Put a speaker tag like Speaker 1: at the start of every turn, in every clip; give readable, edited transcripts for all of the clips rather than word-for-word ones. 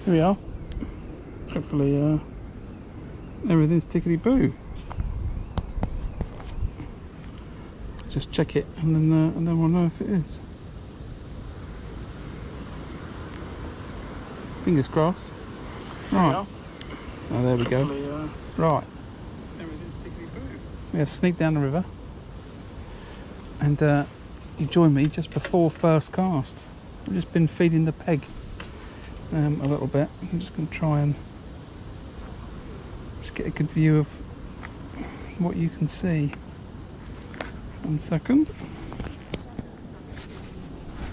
Speaker 1: Here we are. Hopefully everything's tickety-boo. Just check it and then we'll know if it is. Fingers crossed. Right. Oh, there we go. Right. Everything's tickety-boo. We have sneaked down the river. And you join me just before first cast. I've just been feeding the peg a little bit. I'm just going to try and just get a good view of what you can see. 1 second.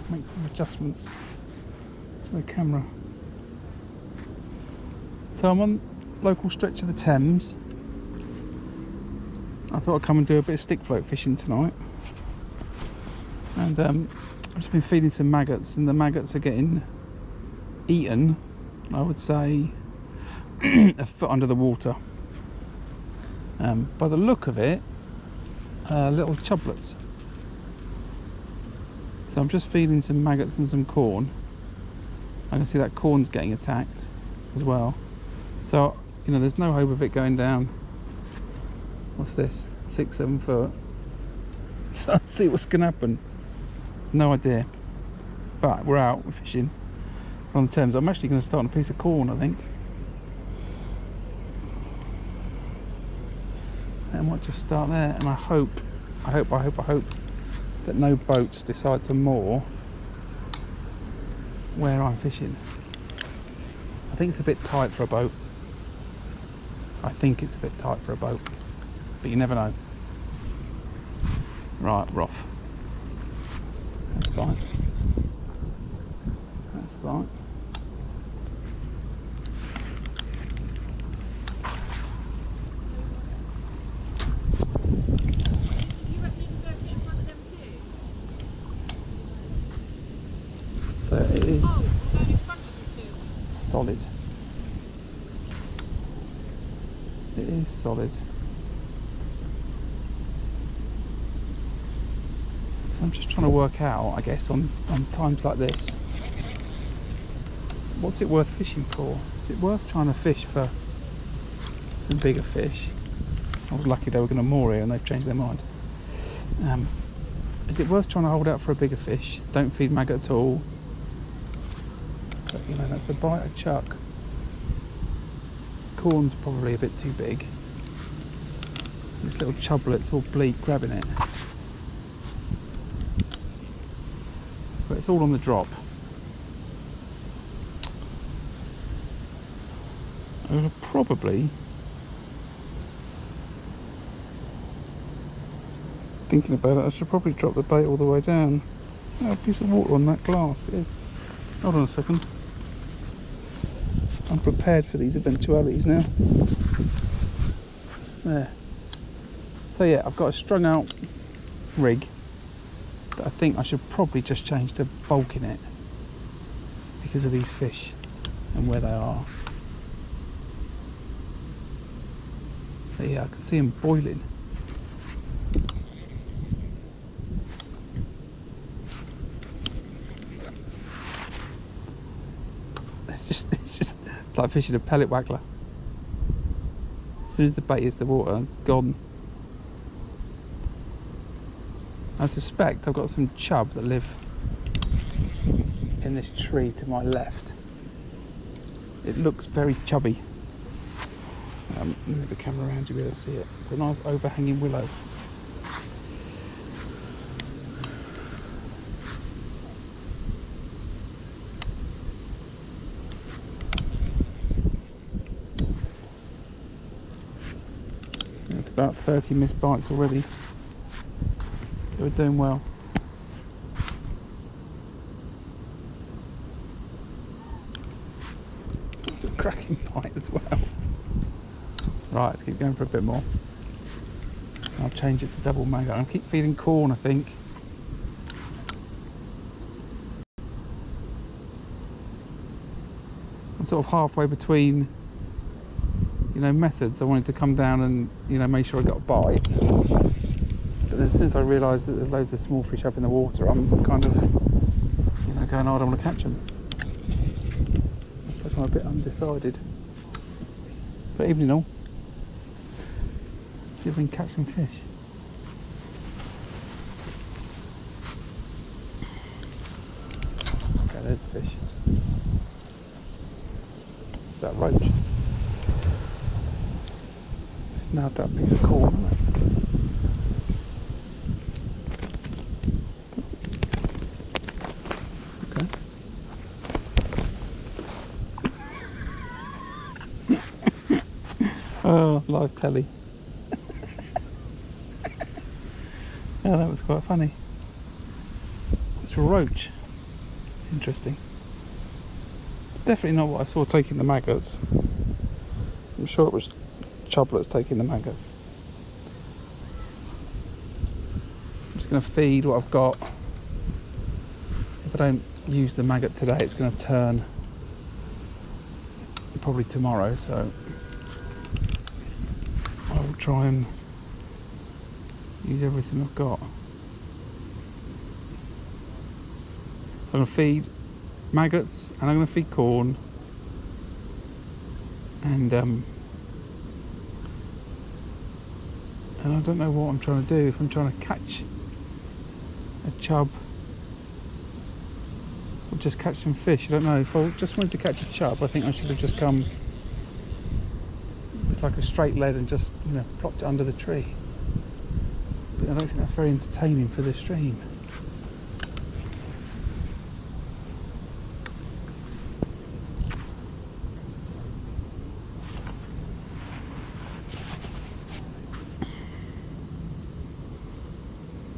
Speaker 1: Make some adjustments to the camera. So I'm on local stretch of the Thames. I thought I'd come and do a bit of stick float fishing tonight. And I've just been feeding some maggots, and the maggots are getting eaten, I would say, a foot under the water. By the look of it, little chublets. So I'm just feeding some maggots and some corn. I can see that corn's getting attacked as well. So, you know, there's no hope of it going down. What's this? 6-7 foot. So let's see what's going to happen. No idea. But we're out, we're fishing on the Thames. I'm actually going to start on a piece of corn, I think. And I might just start there, and I hope that no boats decide to moor where I'm fishing. I think it's a bit tight for a boat. But you never know. Right, we're off. That's fine. That's fine. So it is solid. It is solid. So I'm just trying to work out, I guess, on times like this, what's it worth fishing for? Is it worth trying to fish for some bigger fish? I was lucky they were going to moor here and they've changed their mind. Is it worth trying to hold out for a bigger fish? Don't feed maggot at all. But, you know, that's a bite of chuck. Corn's probably a bit too big. This little chublet's all bleak grabbing it. But it's all on the drop. I'm probably thinking about it. I should probably drop the bait all the way down. Oh, a piece of water on that glass. It is. Hold on a second. I'm prepared for these eventualities now. There. So yeah, I've got a strung out rig that I think I should probably just change to bulking it because of these fish and where they are. But yeah, I can see them boiling. It's just like fishing a pellet waggler. As soon as the bait hits the water, it's gone. I suspect I've got some chub that live in this tree to my left. It looks very chubby. Move the camera around, you'll be able to see it. It's a nice overhanging willow. It's about 30 missed bites already. So we're doing well. It's a cracking bite as well. Right, let's keep going for a bit more. I'll change it to double maggot. I'll keep feeding corn, I think. I'm sort of halfway between, you know, methods. I wanted to come down and, you know, make sure I got a bite. But as soon as I realised that there's loads of small fish up in the water, I'm kind of, you know, going, oh, I don't want to catch them. like I'm a bit undecided. But evening all. See if we can catch some fish. Okay, there's a fish. It's that roach. It's nailed that piece of corn, isn't it? Oh, live telly. Yeah, that was quite funny. It's a roach. Interesting. It's definitely not what I saw taking the maggots. I'm sure it was chublets taking the maggots. I'm just going to feed what I've got. If I don't use the maggot today, it's going to turn probably tomorrow, so I'll try and use everything I've got. So I'm going to feed maggots and I'm going to feed corn and I don't know what I'm trying to do, if I'm trying to catch a chub or just catch some fish. I don't know. If I just wanted to catch a chub, I think I should have just come with like a straight lead and just, you know, plopped it under the tree. But I don't think that's very entertaining for the stream.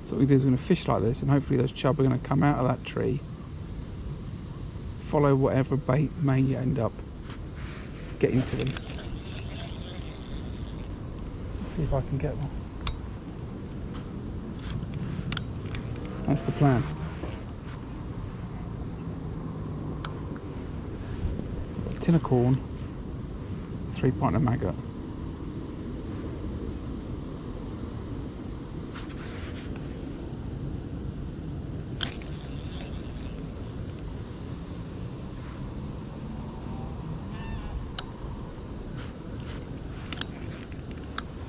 Speaker 1: So what we do is we're going to fish like this, and hopefully those chub are going to come out of that tree, follow whatever bait may end up getting to them. Let's see if I can get one. That's the plan. Got a tin of corn, 3 pint of maggot.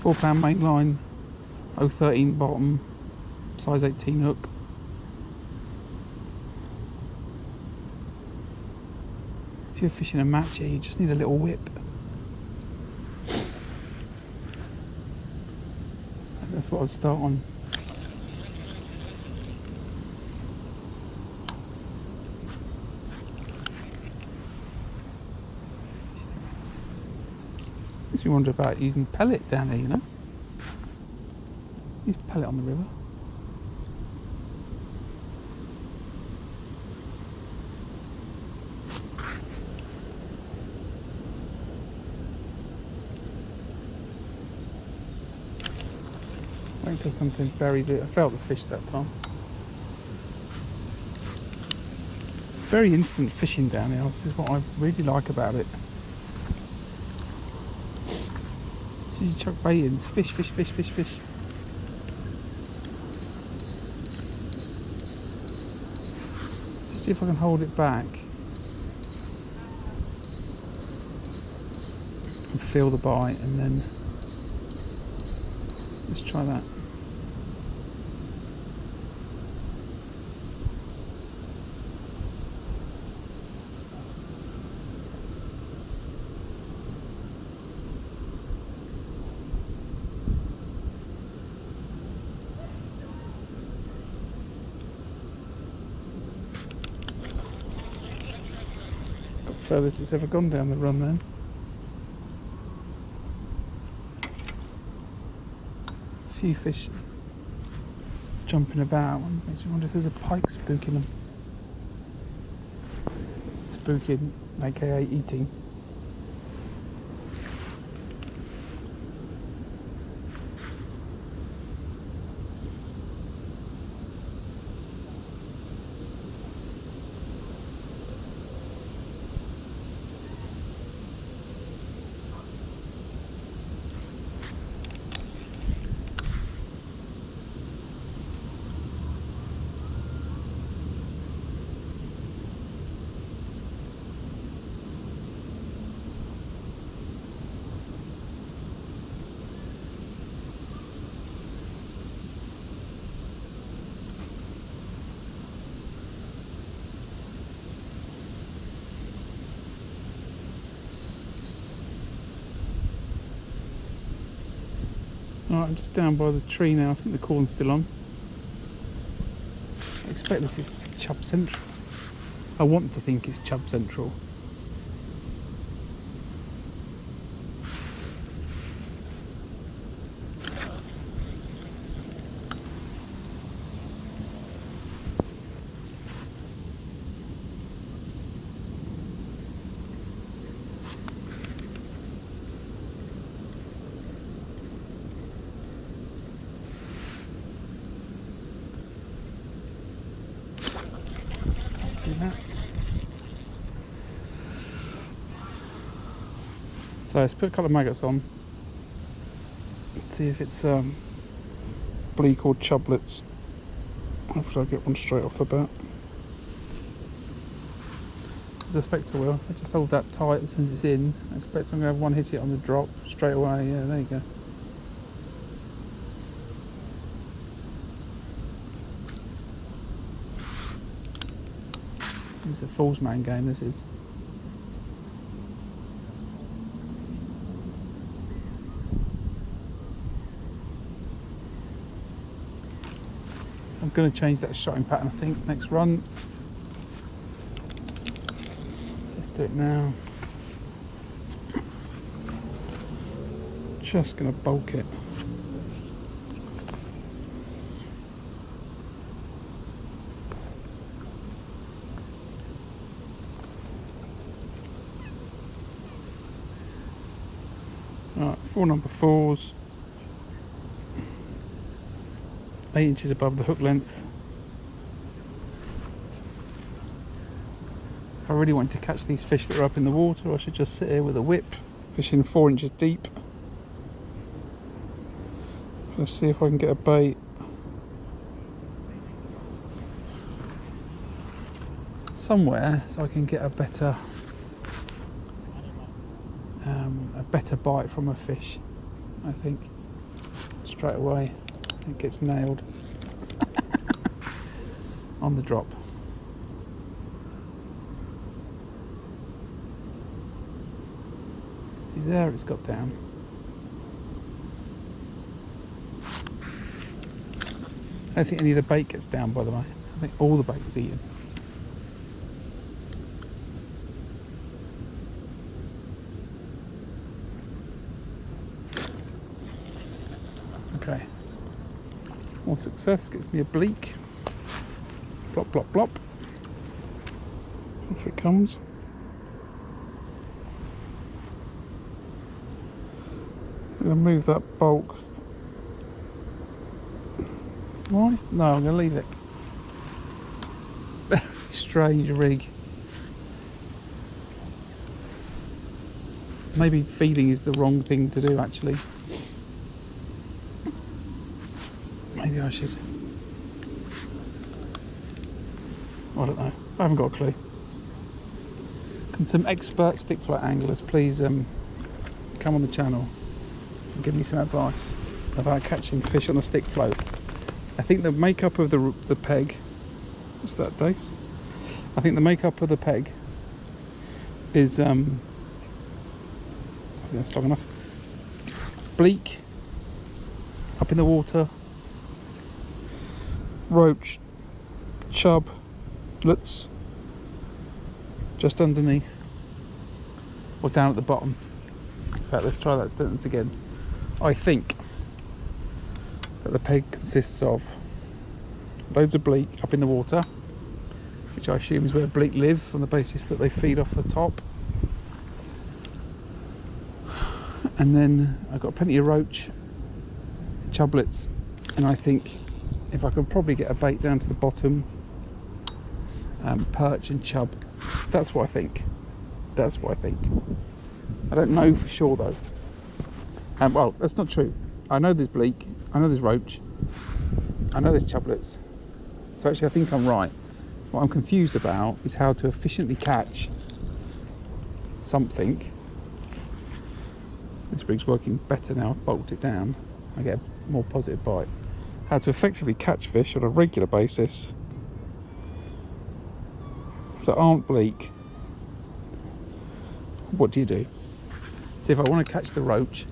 Speaker 1: £4 main line, 013 bottom, size 18 hook. If you're fishing a match here, you just need a little whip. That's what I'd start on. Makes me wonder about using pellet down here, you know? Use pellet on the river. Wait until something buries it. I felt the fish that time. It's very instant fishing down here. This is what I really like about it. As soon as you chuck bait in, it's fish, fish, fish, fish, fish. Just see if I can hold it back and feel the bite, and then let's try that. Furthest it's ever gone down the run then. A few fish jumping about. Makes me wonder if there's a pike spooking them. Spooking, aka eating. Right, I'm just down by the tree now. I think the corn's still on. I expect this is chub central. I want to think it's chub central. See that? So let's put a couple of maggots on. See if it's bleak or chublets. Hopefully I'll get one straight off the bat. I suspect I will. I just hold that tight since it's in. I expect I'm going to have one hit it on the drop straight away. Yeah, there you go. It's a fool's man game, this is. I'm going to change that shotting pattern, I think, next run. Let's do it now. Just going to bulk it. Right, 4 number 4s. 8 inches above the hook length. If I really want to catch these fish that are up in the water, I should just sit here with a whip, fishing 4 inches deep. Let's see if I can get a bait. Somewhere, so I can get a better bite from a fish. I think straight away it gets nailed on the drop. See there, it's got down. I don't think any of the bait gets down, by the way. I think all the bait is eaten. Okay. More success gets me a bleak. Plop, plop, plop. Off it comes. I'm going to move that bulk. Why? No, I'm going to leave it. Very strange rig. Maybe feeding is the wrong thing to do, actually. Maybe I should. I don't know. I haven't got a clue. Can some expert stick flight anglers please come on the channel and give me some advice about catching fish on a stick float? I think the makeup of the peg. What's that, Dace? I think the makeup of the peg is I think that's long enough. Bleak, up in the water. Roach, chublets just underneath or down at the bottom. In fact, let's try that sentence again. I think that the peg consists of loads of bleak up in the water, which I assume is where bleak live on the basis that they feed off the top, and then I've got plenty of roach, chublets, and I think if I can probably get a bait down to the bottom, perch and chub. That's what I think. That's what I think. I don't know for sure though. Well, that's not true. I know there's bleak, I know there's roach, I know there's chublets. So actually I think I'm right. What I'm confused about is how to efficiently catch something. This rig's working better now, I've bolted it down. I get a more positive bite. How to effectively catch fish on a regular basis that aren't bleak. What do you do? See, if I want to catch the roach,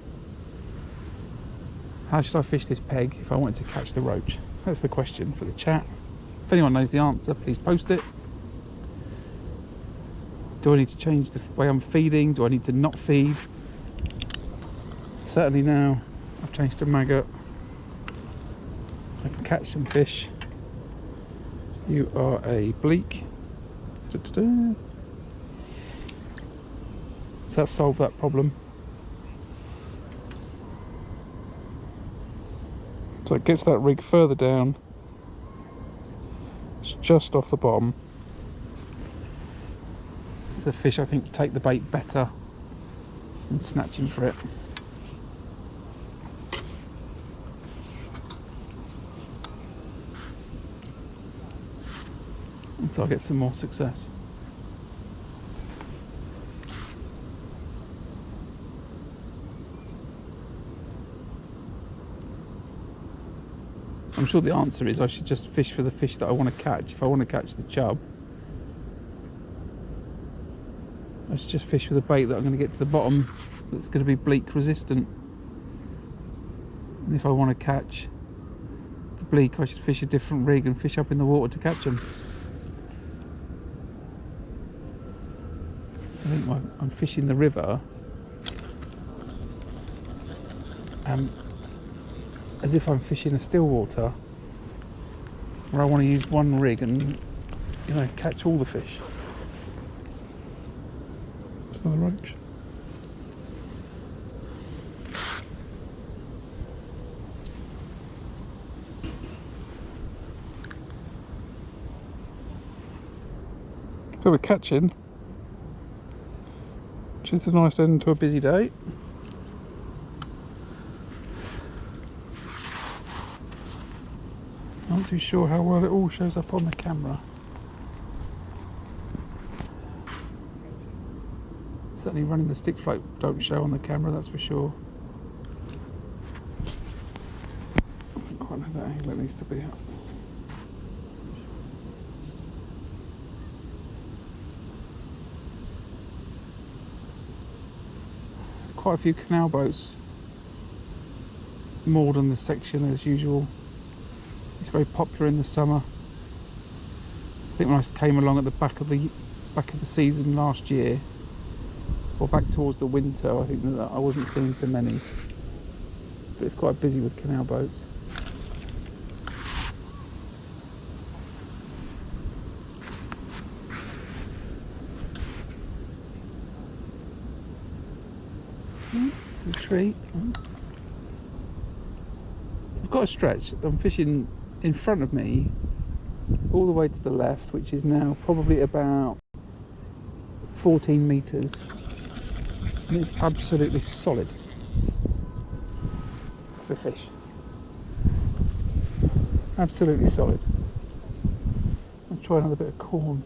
Speaker 1: How should I fish this peg if I wanted to catch the roach? That's the question for the chat. If anyone knows the answer, please post it. Do I need to change the way I'm feeding? Do I need to not feed? Certainly now I've changed to maggot, I can catch some fish. You are a bleak. Da-da-da. So that solved that problem. So it gets that rig further down. It's just off the bottom. So the fish, I think, take the bait better and snatching for it. And so I get some more success. I'm sure the answer is I should just fish for the fish that I want to catch. If I want to catch the chub, I should just fish for the bait that I'm going to get to the bottom that's going to be bleak resistant. And if I want to catch the bleak, I should fish a different rig and fish up in the water to catch them. I think I'm fishing the river as if I'm fishing a still water, where I want to use one rig and, you know, catch all the fish. It's another roach. So we're catching, which is a nice end to a busy day. I'm not too sure how well it all shows up on the camera. Certainly running the stick float don't show on the camera, that's for sure. I don't quite know that angle it needs to be at. There's quite a few canal boats moored on this section as usual. It's very popular in the summer. I think when I came along at the back of the season last year, or back towards the winter, I think that I wasn't seeing so many. But it's quite busy with canal boats. It's a tree. I've got a stretch. I'm fishing in front of me all the way to the left, which is now probably about 14 metres, and it's absolutely solid for fish. Absolutely solid. I'll try another bit of corn.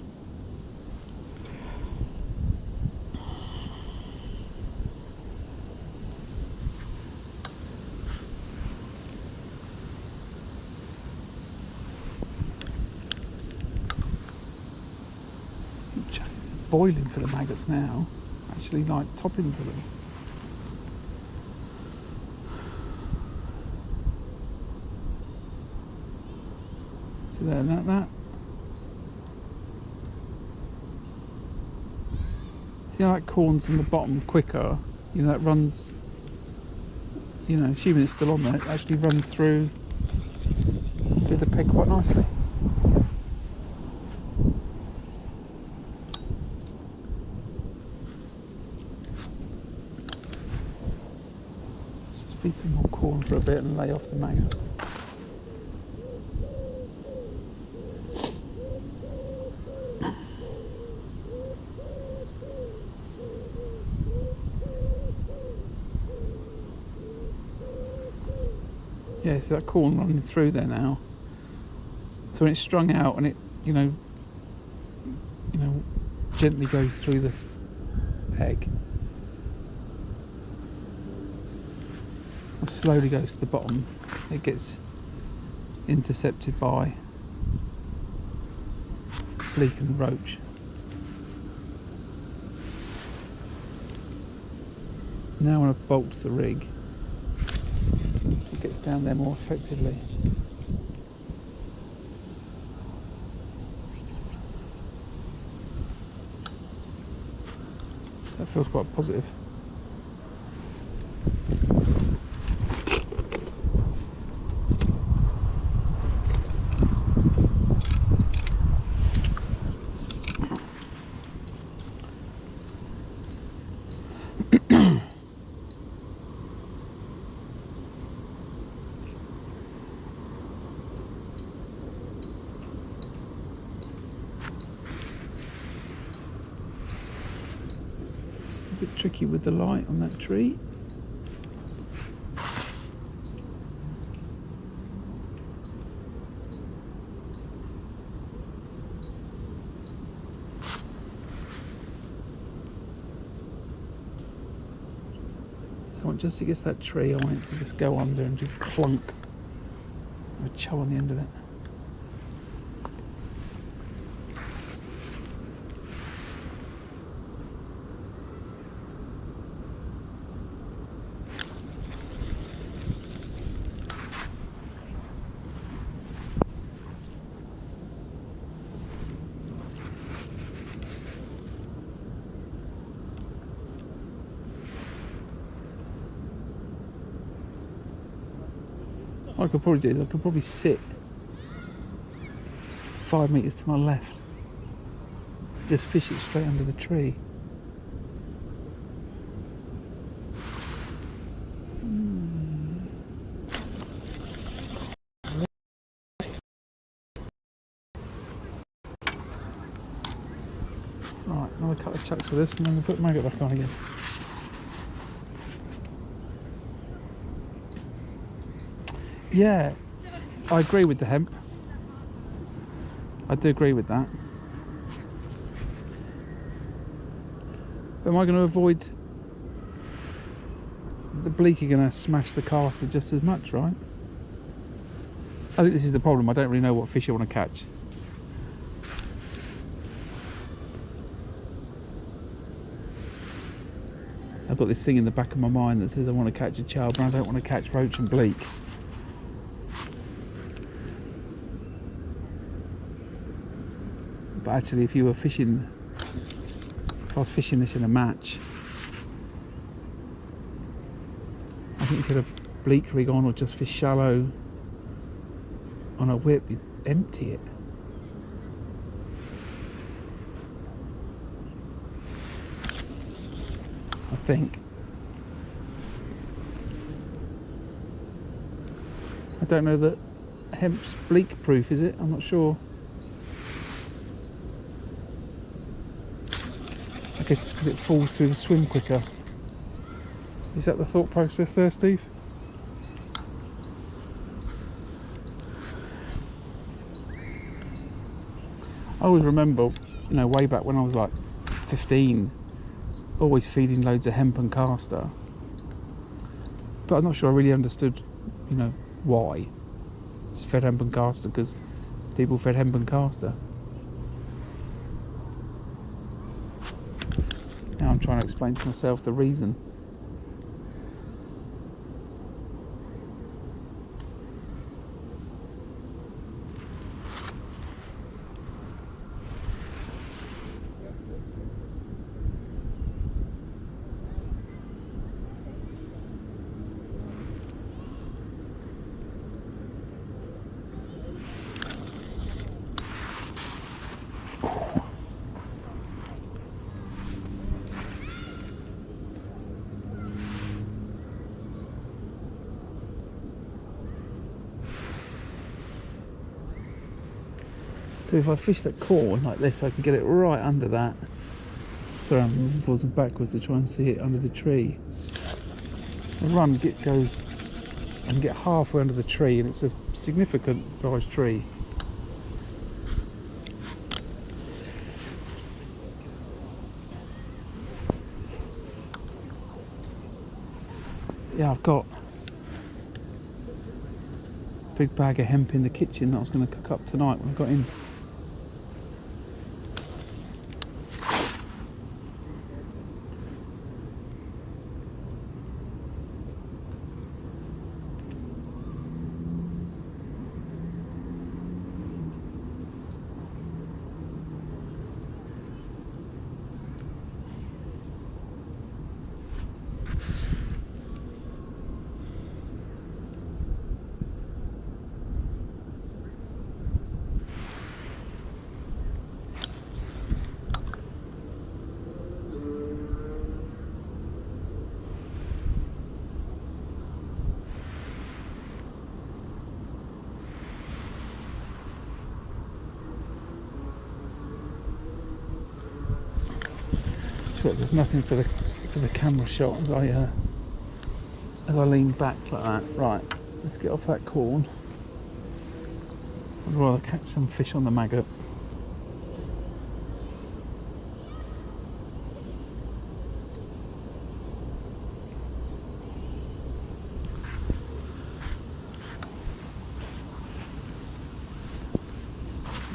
Speaker 1: Boiling for the maggots now, actually like topping for them. So there, that. See how that corn's in the bottom quicker? You know, that runs, you know, assuming it's still on there, it actually runs through with the peg quite nicely. Feed some more corn for a bit and lay off the maggot. Yeah, so that corn running through there now. So when it's strung out and it, you know, gently goes through the peg, slowly goes to the bottom, it gets intercepted by flake and roach. Now when I bolt the rig, it gets down there more effectively. That feels quite positive. A bit tricky with the light on that tree. So just against that tree, I want it to just go under and just clunk with a chow on the end of it. What I could probably do is I could probably sit 5 metres to my left, just fish it straight under the tree. Right, another couple of chucks of this and then we'll put the maggot back on again. Yeah, I agree with the hemp. I do agree with that. But am I going to avoid the bleak? Are going to smash the caster just as much, right? I think this is the problem. I don't really know what fish I want to catch. I've got this thing in the back of my mind that says I want to catch a chub, but I don't want to catch roach and bleak. But actually, if I was fishing this in a match, I think you could have bleak rig on or just fish shallow on a whip, you'd empty it. I think. I don't know that hemp's bleak proof, is it? I'm not sure. I guess it's because it falls through the swim quicker. Is that the thought process there, Steve? I always remember, you know, way back when I was like 15, always feeding loads of hemp and caster. But I'm not sure I really understood, you know, why. Just fed hemp and caster because people fed hemp and caster. Now I'm trying to explain to myself the reason. So if I fish that corn like this, I can get it right under that. So I'm moving forwards and backwards to try and see it under the tree. The run goes and get halfway under the tree, and it's a significant sized tree. Yeah, I've got a big bag of hemp in the kitchen that I was going to cook up tonight when I got in. Look, there's nothing for the camera shot as I lean back like that. Right, let's get off that corn. I'd rather catch some fish on the maggot.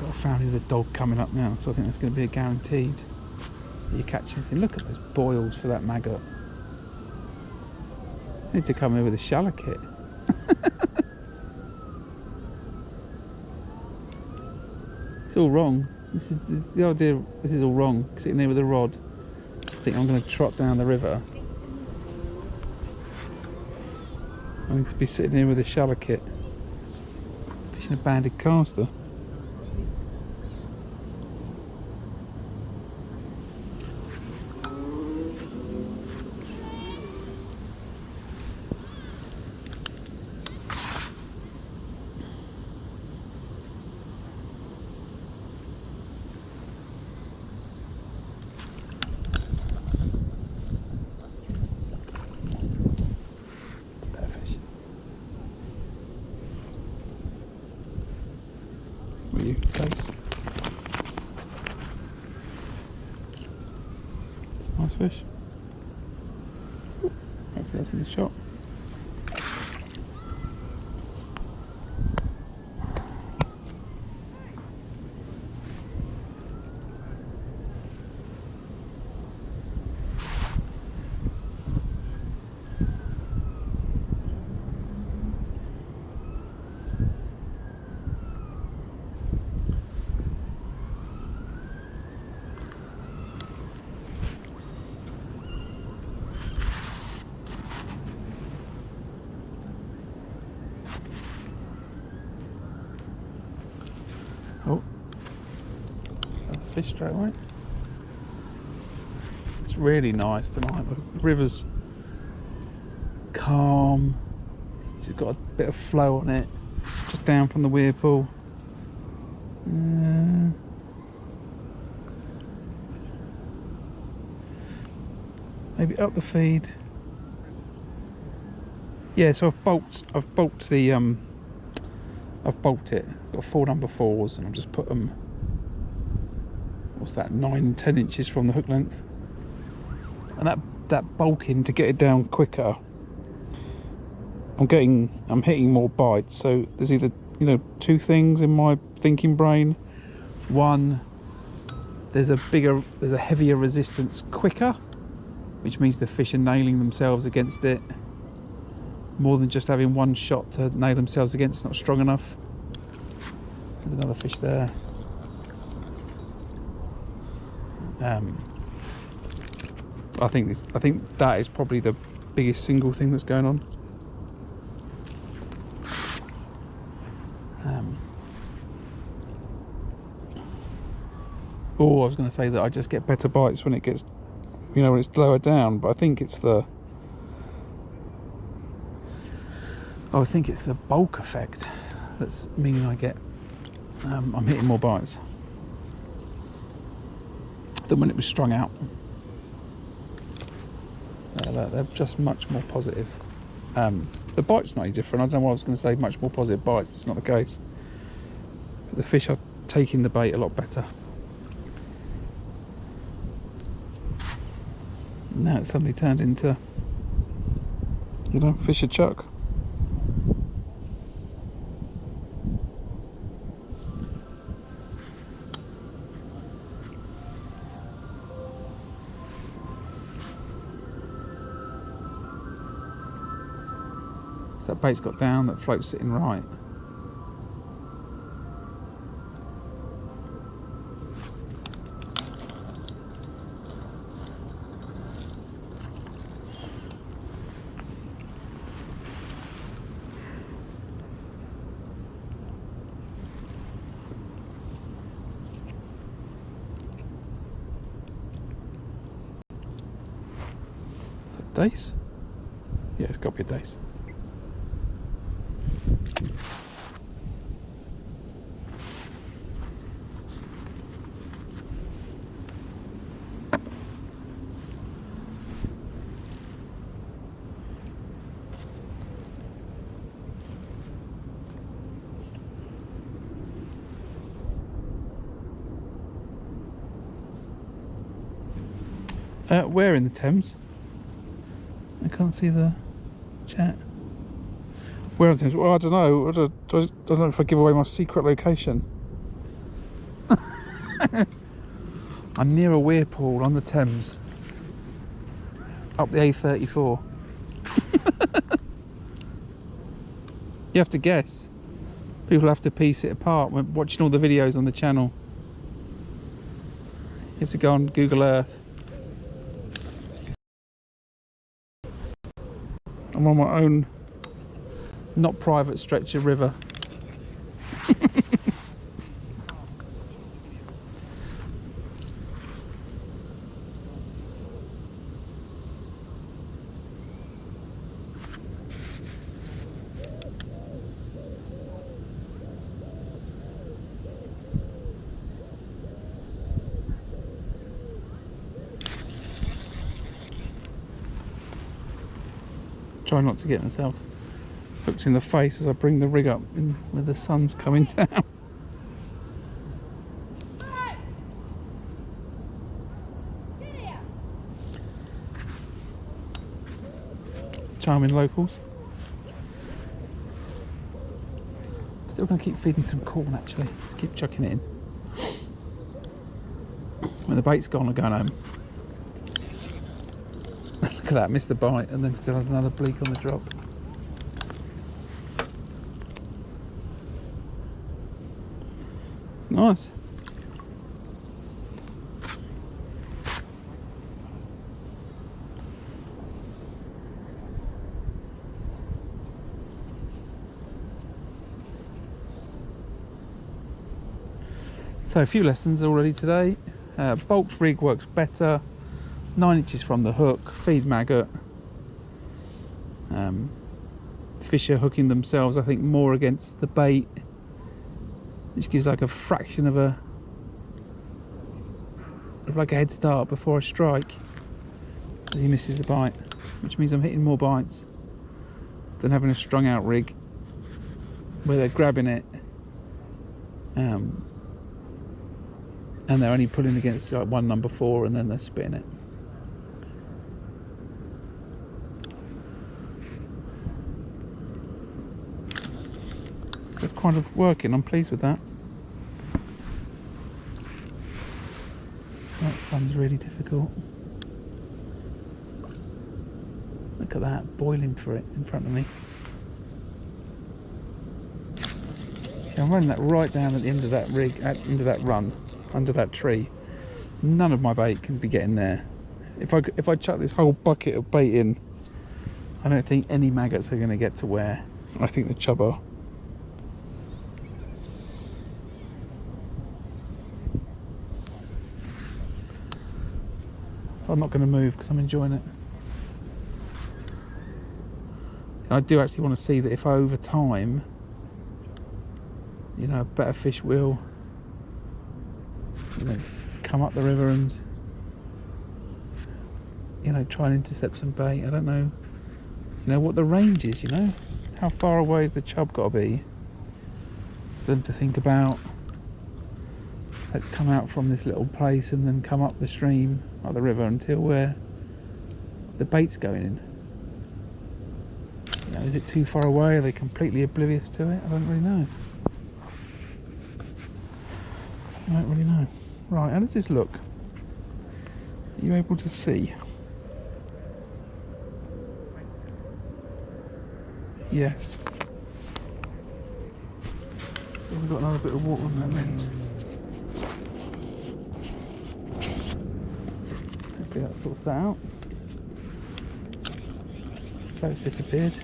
Speaker 1: Got a family with a dog coming up now, so I think that's going to be a guaranteed that you catch anything. Look at those boils for that maggot. Need to come in with a shallow kit. It's all wrong. This is the idea. This is all wrong. Sitting there with a rod. I think I'm going to trot down the river. I need to be sitting here with a shallow kit, fishing a banded caster. You case. It's a nice fish. Ooh, hopefully that's in the shot. Oh, fish straight away. It's really nice tonight. The river's calm. It's just got a bit of flow on it, just down from the weir pool. Maybe up the feed. Yeah, so I've bulked it. Got 4 number 4s, and I've just put them. What's that? 9-10 inches from the hook length. And that bulking to get it down quicker. I'm hitting more bites. So there's either 2 things in my thinking brain. One, there's a heavier resistance quicker, which means the fish are nailing themselves against it. More than just having one shot to nail themselves against, it's not strong enough. There's another fish there. I think that is probably the biggest single thing that's going on. I was going to say that I just get better bites when it gets, when it's lower down, but I think it's the bulk effect that's meaning I get I'm hitting more bites than when it was strung out. They're just much more positive. The bite's not any different. I don't know why I was going to say much more positive bites. It's not the case. But the fish are taking the bait a lot better. Now it's suddenly turned into, fish a chuck. So that bait's got down, that float's sitting right. Dace? Yeah, it's got to be a dace. Where in the Thames? I can't see the chat. Where in the Thames? Well, I don't know. I don't know if I give away my secret location. I'm near a weir pool on the Thames. Up the A34. You have to guess. People have to piece it apart when watching all the videos on the channel. You have to go on Google Earth. I'm on my own, not private stretch of river. Try not to get myself hooked in the face as I bring the rig up in, where the sun's coming down. Charming locals. Still going to keep feeding some corn actually. Just keep chucking it in. When the bait's gone, I'm going home. Look at that, missed the bite and then still had another bleak on the drop. It's nice. So a few lessons already today. Bulk's rig works better. 9 inches from the hook, feed maggot. Fish are hooking themselves, I think, more against the bait, which gives like a fraction of like a head start before I strike as he misses the bite, which means I'm hitting more bites than having a strung out rig where they're grabbing it and they're only pulling against like one number 4 and then they're spitting it. So it's kind of working, I'm pleased with that. That sun's really difficult. Look at that, boiling for it in front of me. See, I'm running that right down at the end of that rig, into that run, under that tree. None of my bait can be getting there. If I chuck this whole bucket of bait in, I don't think any maggots are going to get to where I think the chub are. I'm not going to move because I'm enjoying it. And I do actually want to see that if over time, you know, a better fish will, you know, come up the river and, you know, try and intercept some bait. I don't know, you know, what the range is, you know. How far away has the chub got to be for them to think about, let's come out from this little place and then come up the stream, up the river until where the bait's going in. You know, is it too far away? Are they completely oblivious to it? I don't really know. I don't really know. Right, how does this look? Are you able to see? Yes. We've got another bit of water on that lens. Hopefully that sorts that out. Float's disappeared.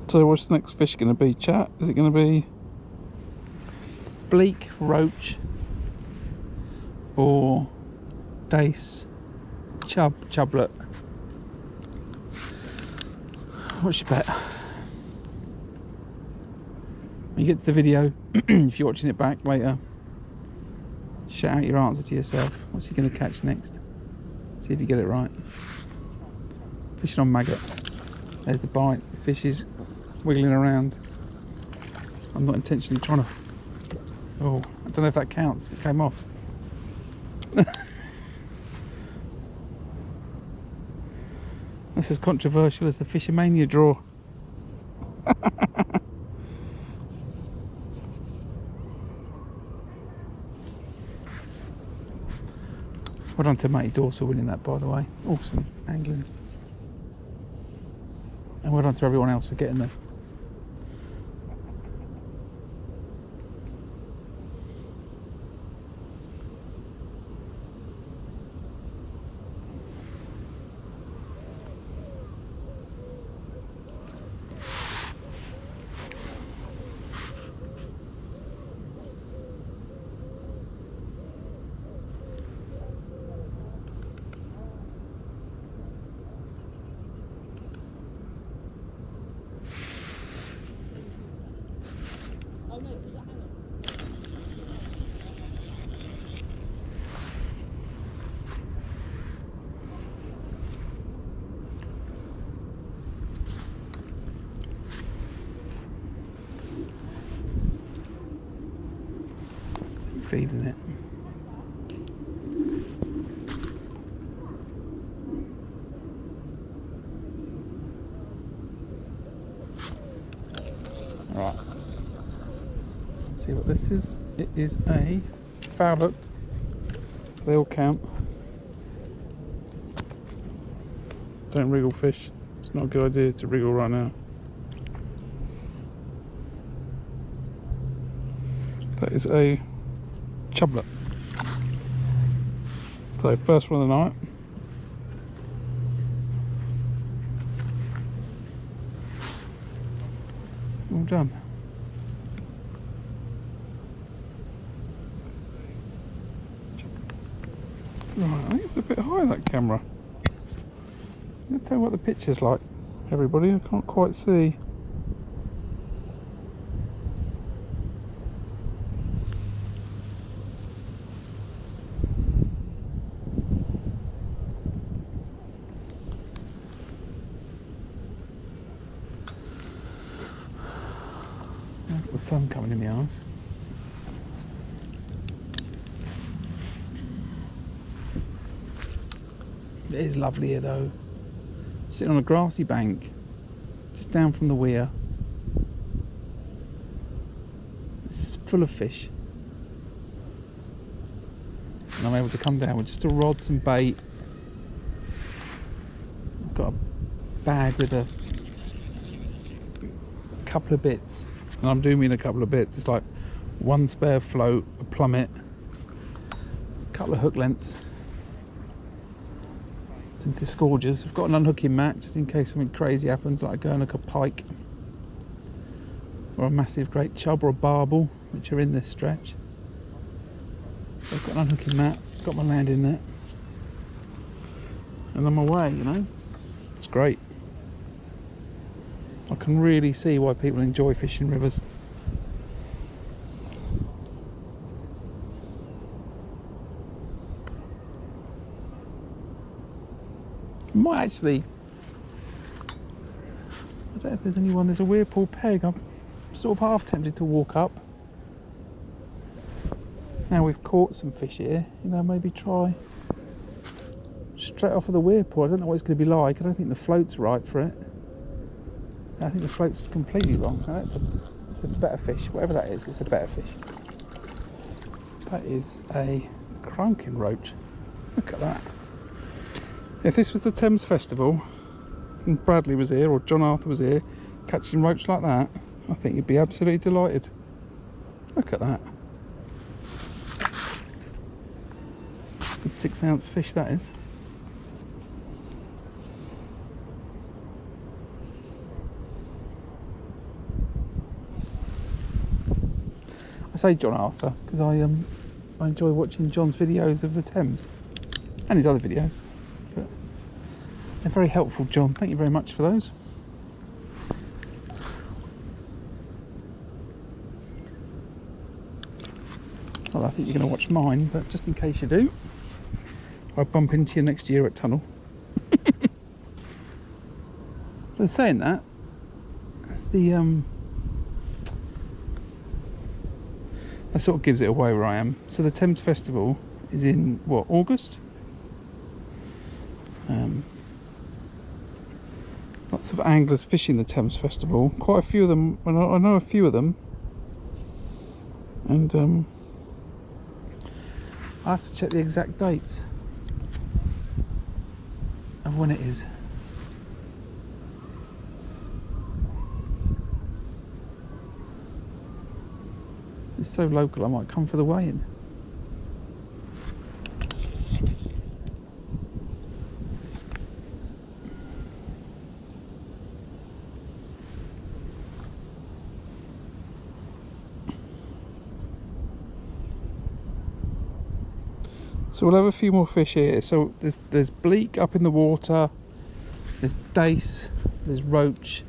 Speaker 1: So what's the next fish going to be, chat? Is it going to be bleak, roach, or dace, chublet? What's your bet? When you get to the video, if you're watching it back later, shout out your answer to yourself. What's he going to catch next? Is he See if you get it right. Fishing on maggot. There's the bite. The fish is wiggling around. I'm not intentionally trying to... Oh, I don't know if that counts. It came off. That's as controversial as the Fishermania draw. Well done to Matty Dorsal winning that, by the way. Awesome angling. And well done to everyone else for getting there. Feeding it. Right. See what this is. It is a foul hooked. They all count. Don't wriggle fish. It's not a good idea to wriggle right now. That is a chublet. So first one of the night. All done. Right, I think it's a bit high, that camera. I'm gonna tell you what the picture's like, everybody. I can't quite see. The sun coming in the eyes. It is lovely here though. Sitting on a grassy bank, just down from the weir. It's full of fish. And I'm able to come down with just a rod, some bait. I've got a bag with a couple of bits. And I'm doing mean a couple of bits. It's like one spare float, a plummet, a couple of hook lengths, some disgorgers. I've got an unhooking mat just in case something crazy happens, like going like a pike or a massive great chub or a barbel, which are in this stretch. So I've got an unhooking mat, got my landing net, and I'm away, you know. It's great. I can really see why people enjoy fishing rivers. I might actually, I don't know if there's anyone, there's a Weirpool peg. I'm sort of half tempted to walk up. Now we've caught some fish here, you know, maybe try straight off of the Weirpool. I don't know what it's going to be like. I don't think the float's right for it. I think the float's completely wrong. Now that's a better fish. Whatever that is, it's a better fish. That is a cranking roach. Look at that. If this was the Thames Festival and Bradley was here or John Arthur was here catching roach like that, I think you'd be absolutely delighted. Look at that. Good 6 ounce fish that is. I say John Arthur because I enjoy watching John's videos of the Thames and his other videos. But they're very helpful, John. Thank you very much for those. Well, I think you're going to watch mine, but just in case you do, I'll bump into you next year at Tunnel. But saying that, that sort of gives it away where I am. So the Thames Festival is in what, August? Lots of anglers fishing the Thames Festival. Quite a few of them. I know a few of them, and I have to check the exact dates of when it is. It's so local, I might come for the weigh-in. So we'll have a few more fish here. So there's bleak up in the water, there's dace, there's roach,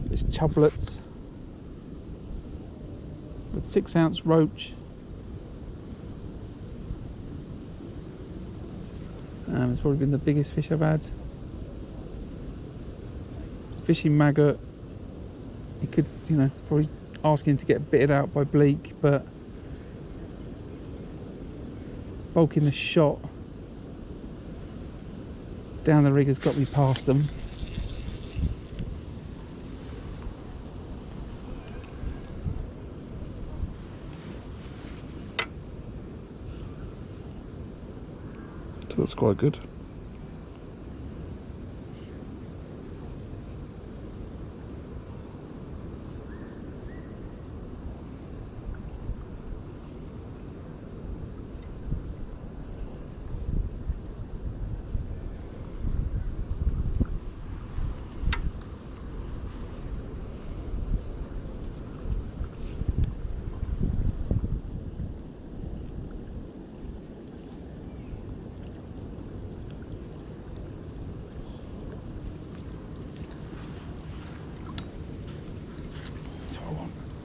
Speaker 1: there's chublets, with 6 ounce roach, it's probably been the biggest fish I've had. Fishing maggot, you could, you know, probably asking to get bitted out by bleak, but bulking the shot down the rig has got me past them. So that's quite good.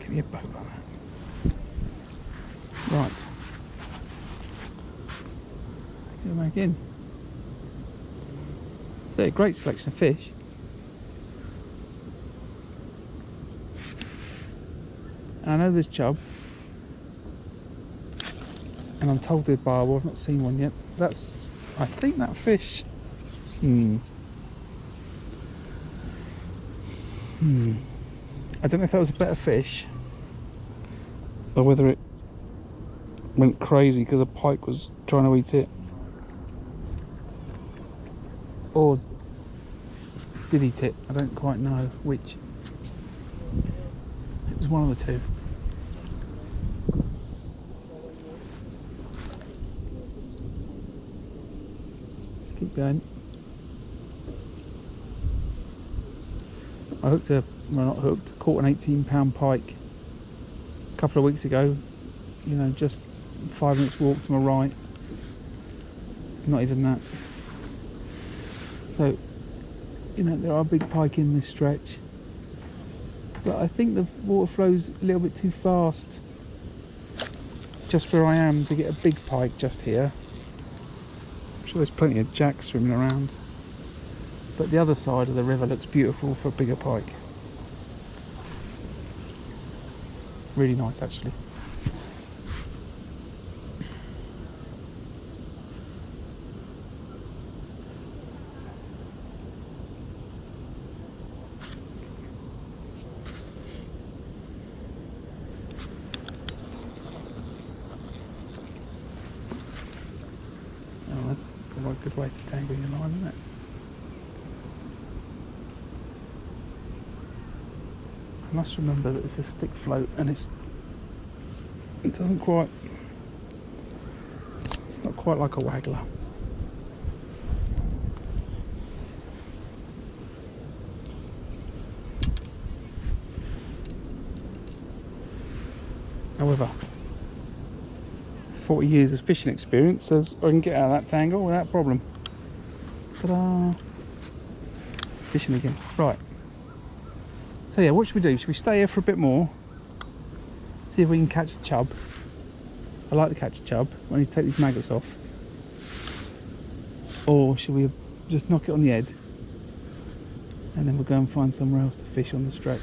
Speaker 1: Give me a boat on that. Right. Get back in. So a great selection of fish. And I know there's chub. And I'm told there's barbel. I've not seen one yet. That's, I think that fish. I don't know if that was a better fish, or whether it went crazy because a pike was trying to eat it, or did eat it. I don't quite know which. It was one of the two. Let's keep going. I hooked a, well, not hooked, caught an 18-pound pike a couple of weeks ago, you know, just 5 minutes walk to my right, not even that. So, you know, there are big pike in this stretch, but I think the water flows a little bit too fast just where I am to get a big pike just here. I'm sure there's plenty of jacks swimming around, but the other side of the river looks beautiful for a bigger pike. Really nice, actually. Oh, that's a good way to tangle your line, isn't it? I must remember that it's a stick float and it doesn't quite, it's not quite like a waggler. However, 40 years of fishing experience says I can get out of that tangle without problem. Ta-da! Fishing again. Right. So yeah, what should we do? Should we stay here for a bit more? See if we can catch a chub. I like to catch a chub when you take these maggots off. Or should we just knock it on the head and then we'll go and find somewhere else to fish on the stretch?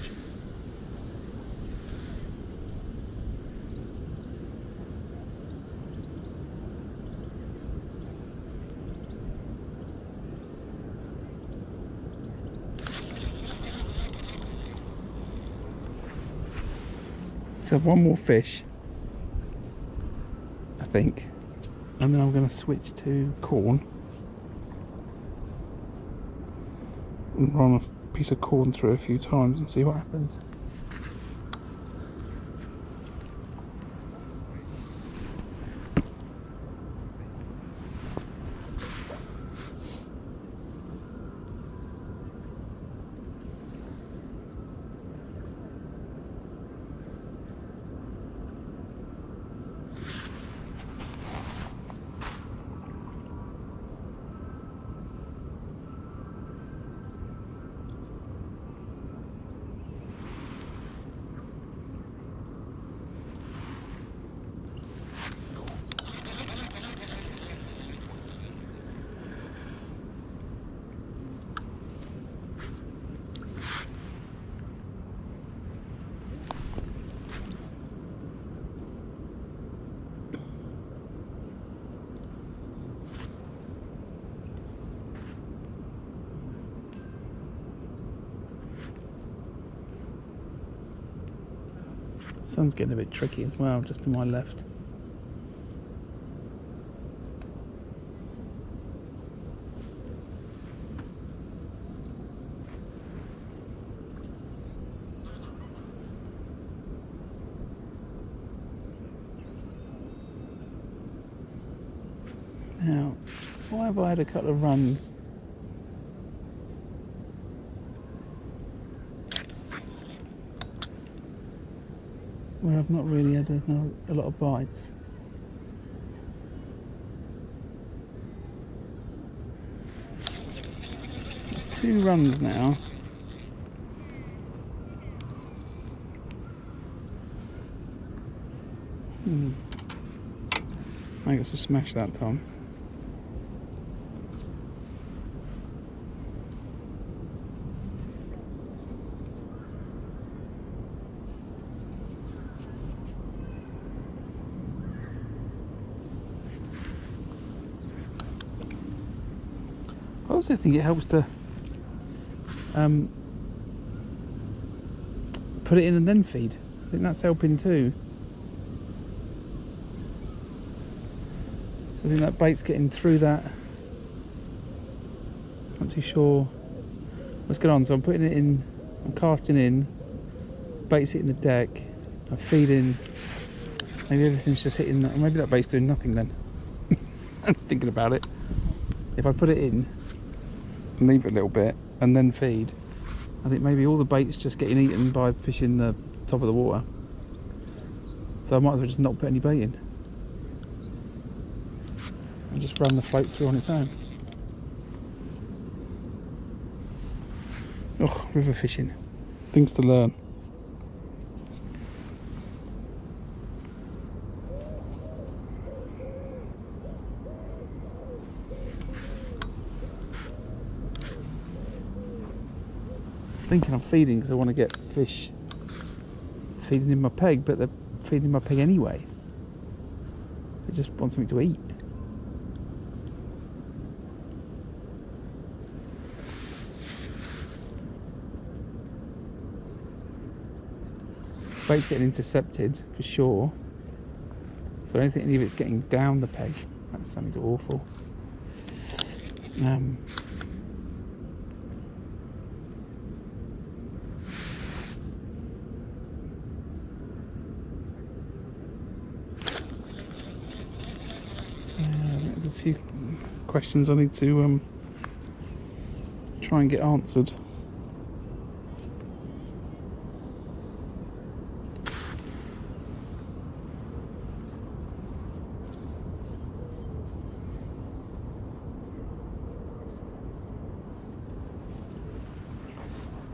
Speaker 1: So one more fish, I think, and then I'm going to switch to corn and run a piece of corn through a few times and see what happens. Sun's getting a bit tricky as well, just to my left. Now, why have I had a couple of runs? Where I've not really had a lot of bites. There's 2 runs now. I guess we'll smash that time. I also think it helps to put it in and then feed. I think that's helping too. So I think that bait's getting through that. Not too sure what's going on. So I'm putting it in, I'm casting in, bait's hitting the deck, I'm feeding. Maybe everything's just hitting that. Maybe that bait's doing nothing then. I'm thinking about it. If I put it in, leave it a little bit and then feed, I think maybe all the bait's just getting eaten by fish in the top of the water, so I might as well just not put any bait in and just run the float through on its own. Oh, river fishing, things to learn. Thinking I'm feeding because I want to get fish feeding in my peg, but they're feeding my peg anyway. They just want something to eat. Bait's getting intercepted for sure, so I don't think any of it's getting down the peg. That sounds awful. There's a few questions I need to try and get answered.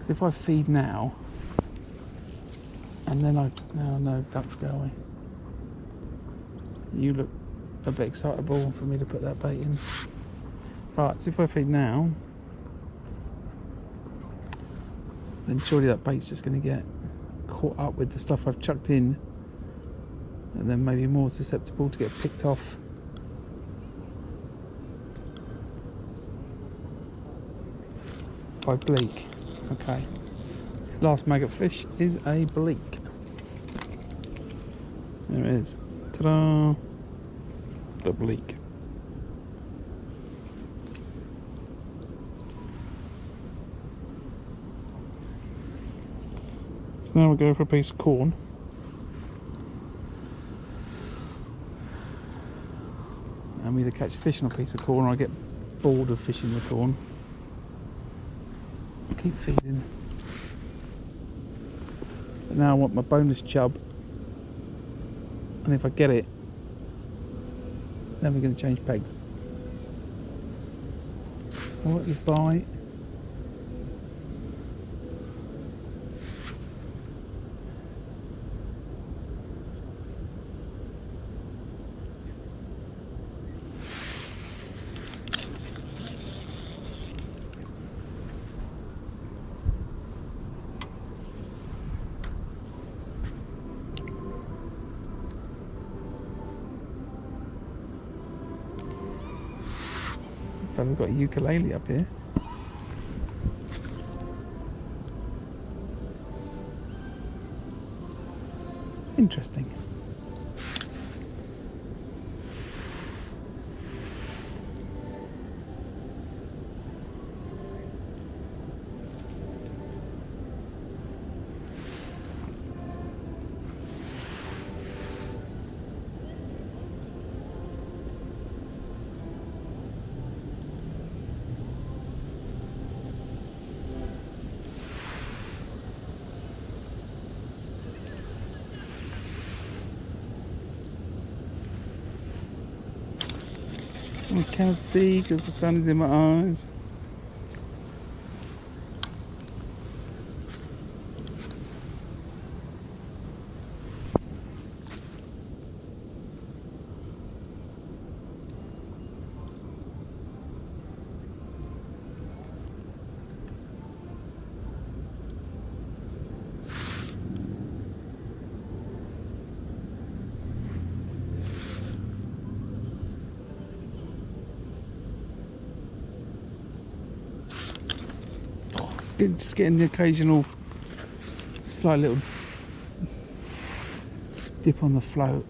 Speaker 1: If I feed now and then oh no, ducks, go away. You look a bit excitable for me to put that bait in. Right, so if I feed now, then surely that bait's just going to get caught up with the stuff I've chucked in, and then maybe more susceptible to get picked off. By bleak. Okay. This last maggot fish is a bleak. There it is. Ta-da! The bleak. So now we'll go for a piece of corn. And we either catch a fish on a piece of corn or I get bored of fishing the corn. Keep feeding. But now I want my bonus chub, and if I get it, then we're going to change pegs. What you bite? Fella's got a ukulele up here. Interesting. I can't see because the sun is in my eyes. Just getting the occasional slight little dip on the float.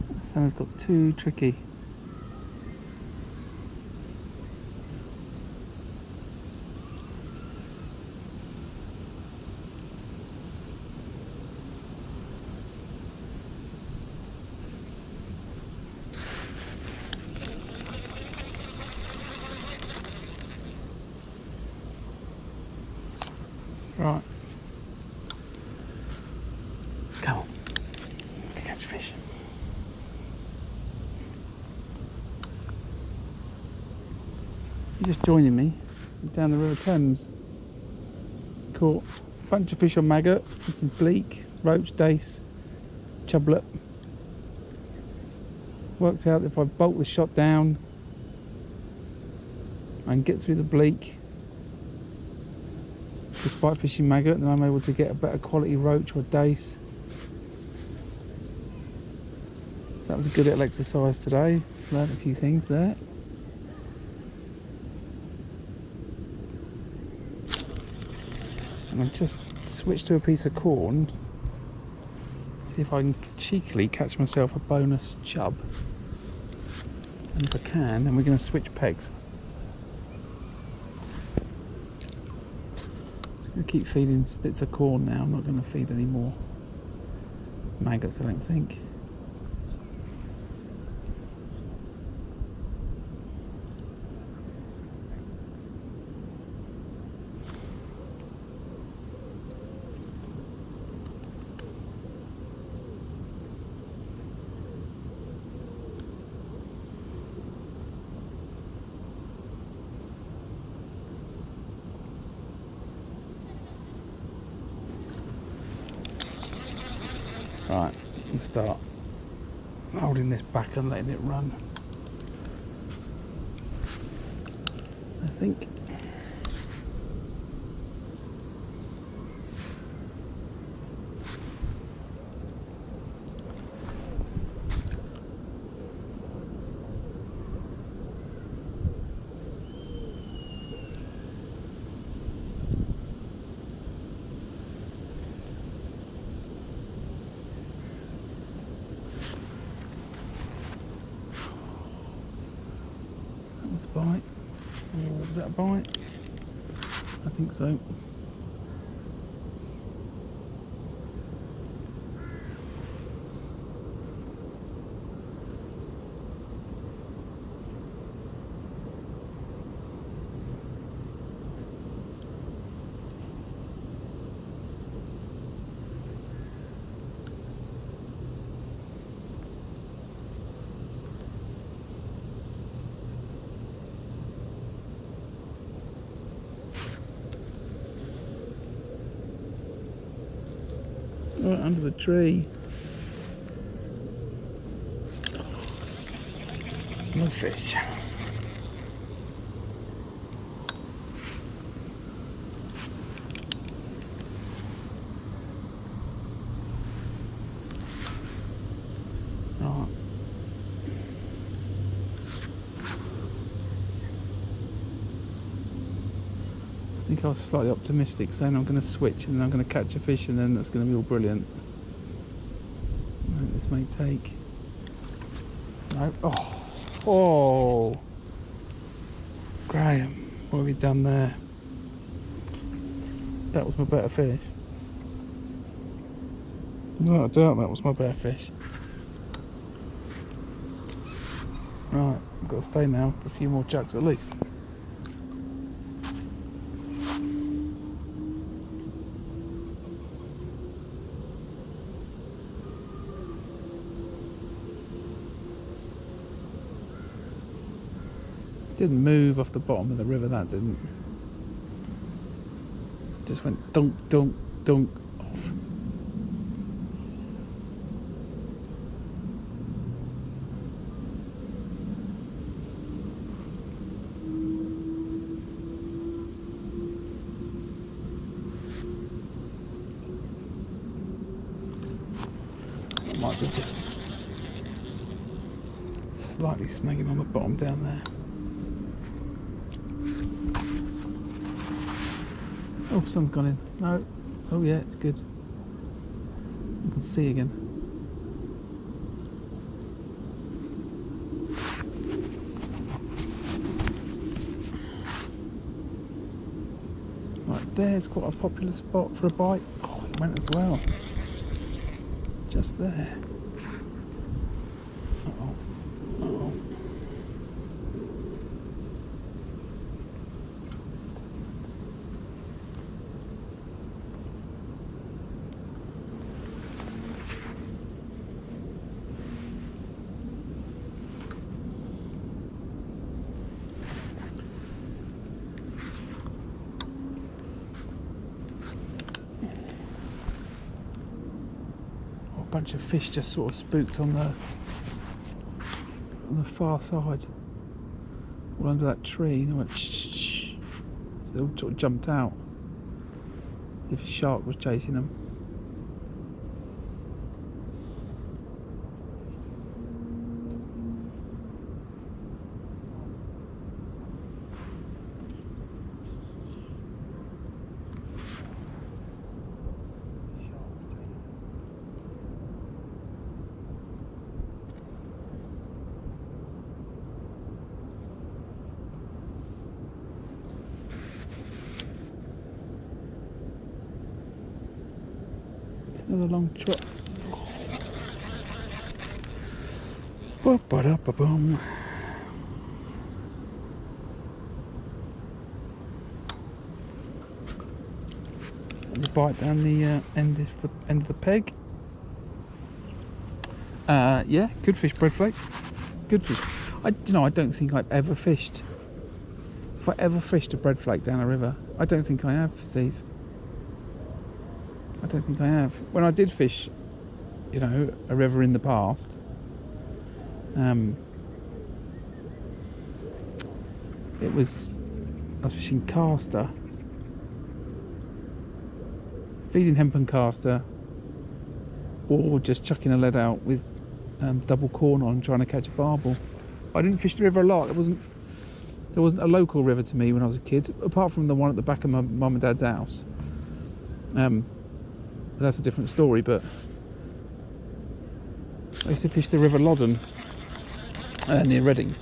Speaker 1: That sound's got too tricky. Right. Come on. Catch a fish. You're just joining me down the River Thames. Caught a bunch of fish on maggot and some bleak, roach, dace, chublet. Worked out that if I bolt the shot down and get through the bleak, despite fishing maggot, then I'm able to get a better quality roach or dace. So that was a good little exercise today. Learned a few things there. And I've just switched to a piece of corn. See if I can cheekily catch myself a bonus chub. And if I can, then we're going to switch pegs. I keep feeding bits of corn now. I'm not going to feed any more maggots, I don't think. start holding this back and letting it run. I think. That was a bite. Or was that a bite? I think so. Right under the tree. No fish. Right. I think I was slightly optimistic, saying I'm going to switch and then I'm going to catch a fish and then that's going to be all brilliant. Right, this may take. No. Oh, Graham, what have you done there? That was my better fish. Without a doubt, that was my better fish. Right, I've got to stay now for a few more chucks at least. Didn't move off the bottom of the river, that didn't. Just went dunk, dunk, dunk off. It might be just slightly snagging on the bottom down there. Oh, sun's gone in. No. Oh yeah, it's good. I can see again. Right, there's quite a popular spot for a bite. Oh, it went as well. Just there. Uh-oh. Uh-oh. Bunch of fish just sort of spooked on the far side, all under that tree. They went shh, so they all sort of jumped out as if a shark was chasing them. Another long trot. Ba-ba-da-ba-boom. There's a bite down the end of the peg. Yeah, good fish, bread flake. Good fish. I don't think I've ever fished. If I ever fished a bread flake down a river, I don't think I have, Steve. I don't think I have. When I did fish you know, a river in the past. I was fishing caster, feeding hempen caster, or just chucking a lead out with double corn on, trying to catch a barbel. I didn't fish the river a lot. There wasn't a local river to me when I was a kid, apart from the one at the back of my mum and dad's house. That's a different story, but I used to fish the River Loddon near Reading.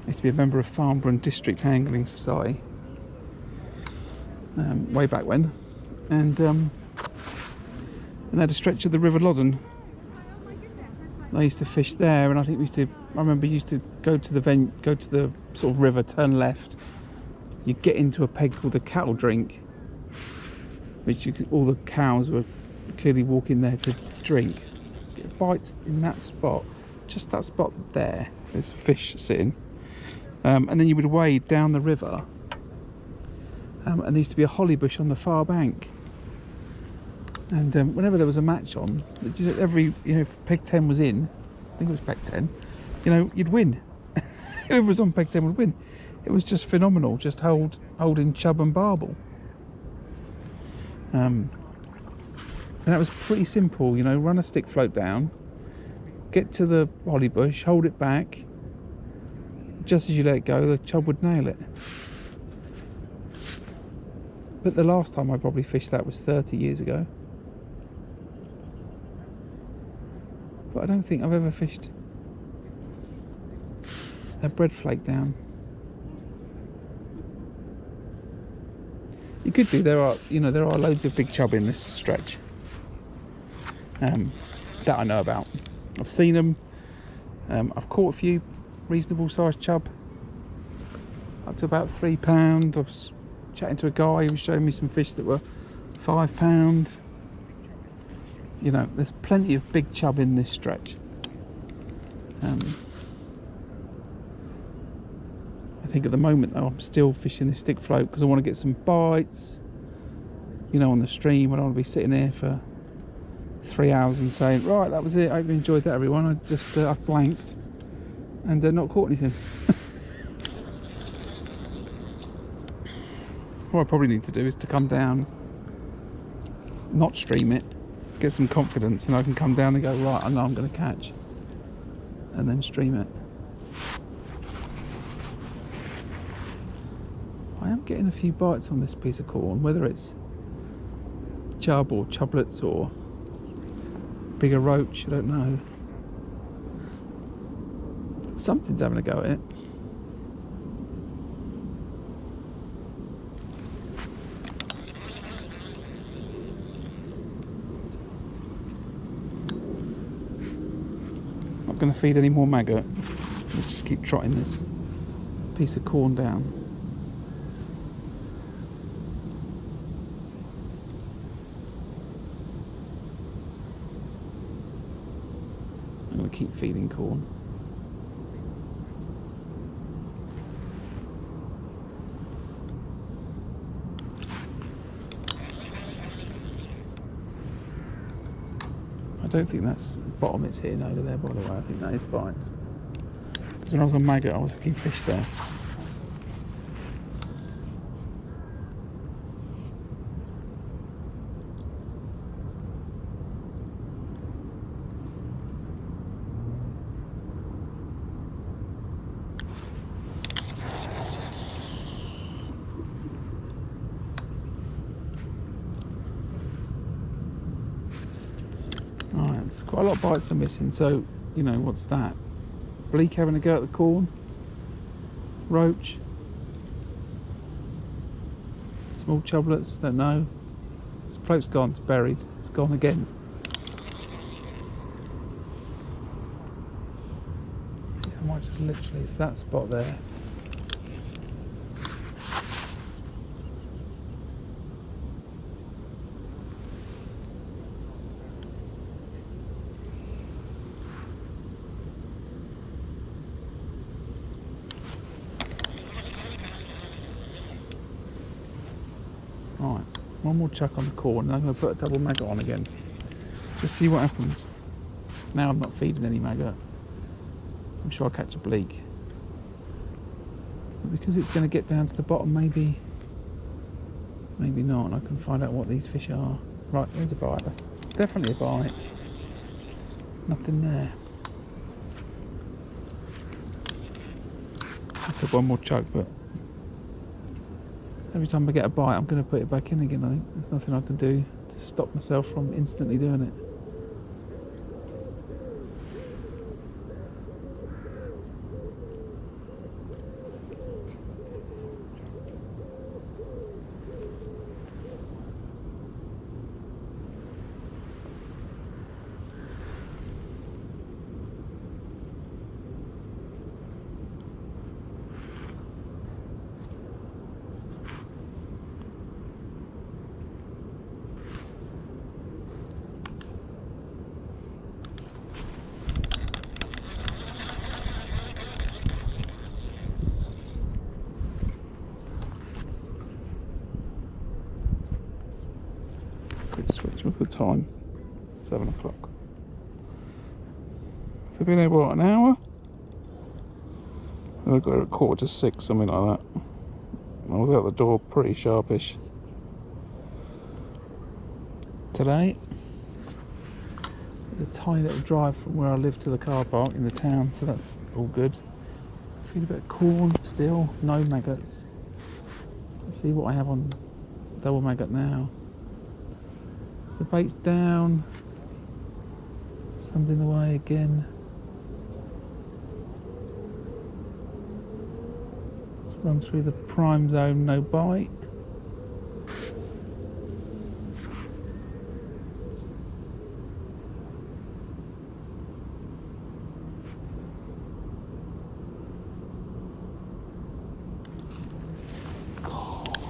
Speaker 1: I used to be a member of Farnborough District Angling Society way back when, and they had a stretch of the River Loddon. I used to fish there, and I think I remember used to go to the sort of river, turn left. You get into a peg called the Cattle Drink, which all the cows were clearly walking there to drink. Get bites in that spot, just that spot there. There's fish sitting, and then you would wade down the river, and there used to be a holly bush on the far bank. And whenever there was a match on, if peg 10 was in, I think it was peg 10, you'd win. Whoever was on peg 10 would win. It was just phenomenal, just holding chub and barbel. And that was pretty simple, run a stick float down, get to the holly bush, hold it back. Just as you let it go, the chub would nail it. But the last time I probably fished that was 30 years ago. But I don't think I've ever fished a bread flake down. You could do. There are loads of big chub in this stretch that I know about. I've seen them. I've caught a few reasonable sized chub, up to about £3. I was chatting to a guy who was showing me some fish that were £5. There's plenty of big chub in this stretch. I think at the moment though I'm still fishing this stick float because I want to get some bites, on the stream. I don't want to be sitting here for 3 hours and saying, right, that was it, I hope you enjoyed that, everyone. I've blanked and not caught anything. What I probably need to do is to come down, not stream it, get some confidence, and I can come down and go, right, I know I'm going to catch, and then stream it. I am getting a few bites on this piece of corn, whether it's chub or chublets or bigger roach, I don't know. Something's having a go at it. Not going to feed any more maggot. Let's just keep trotting this piece of corn down. I'm going to keep feeding corn. I don't think that's bottom it's hitting over there, by the way. I think that is bites. Because when I was on maggot, I was hooking fish there. Alright, there's quite a lot of bites I'm missing, so, what's that? Bleak having a go at the corn? Roach? Small chublets? Don't know. This float's gone, it's buried. It's gone again. I might just literally, it's that spot there. Right, one more chuck on the corn and I'm going to put a double maggot on again. Just see what happens. Now I'm not feeding any maggot. I'm sure I'll catch a bleak. But because it's going to get down to the bottom, maybe not. And I can find out what these fish are. Right, there's a bite. That's definitely a bite. Nothing there. I said one more chug, but every time I get a bite, I'm going to put it back in again. I think there's nothing I can do to stop myself from instantly doing it. Switch with the time, 7 o'clock. So been here what, an hour? And I got here at 5:45, something like that. I was out the door pretty sharpish. Today, there's a tiny little drive from where I live to the car park in the town, so that's all good. Feed a bit of corn still, no maggots. Let's see what I have on double maggot now. The bait's down, sun's in the way again. Let's run through the prime zone, no bite.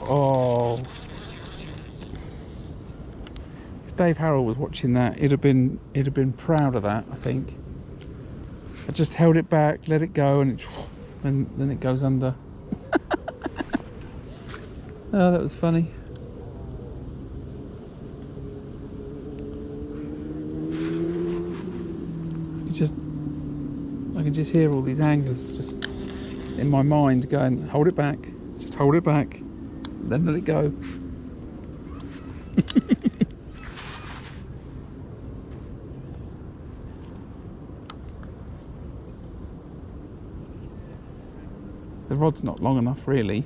Speaker 1: Oh. Dave Harrell was watching that, he'd have been proud of that, I think. I just held it back, let it go, and then it goes under. Oh, that was funny. I can just hear all these anglers just in my mind going, hold it back, just hold it back, then let it go. The rod's not long enough, really.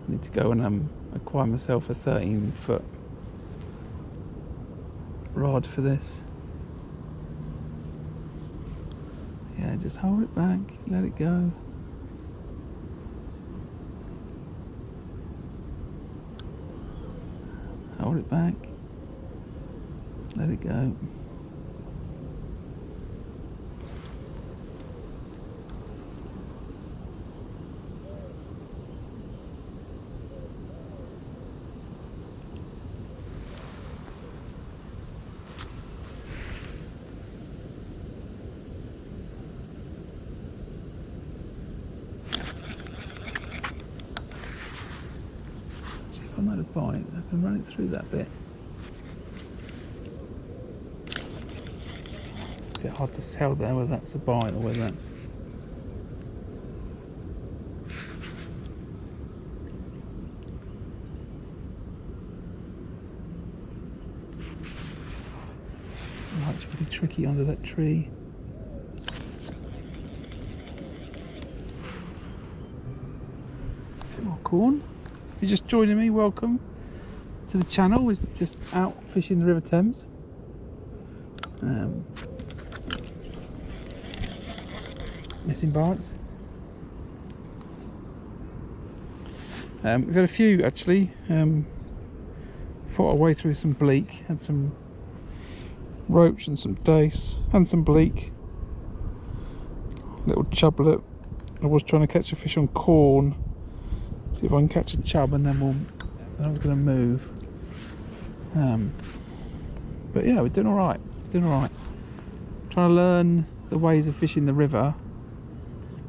Speaker 1: I need to go and acquire myself a 13-foot rod for this. Yeah, just hold it back, let it go. Hold it back, let it go. I might have bite, I can run it through that bit. It's a bit hard to tell there whether that's a bite or whether that's... Oh, it's really tricky under that tree. A bit more corn. If you're just joining me, welcome to the channel. We're just out fishing the River Thames. Missing bites. We've had a few actually. Fought our way through some bleak, had some roach and some dace and some bleak. Little chublet. I was trying to catch a fish on corn. See if I can catch a chub, and then I was going to move. But yeah, we're doing all right. Trying to learn the ways of fishing the river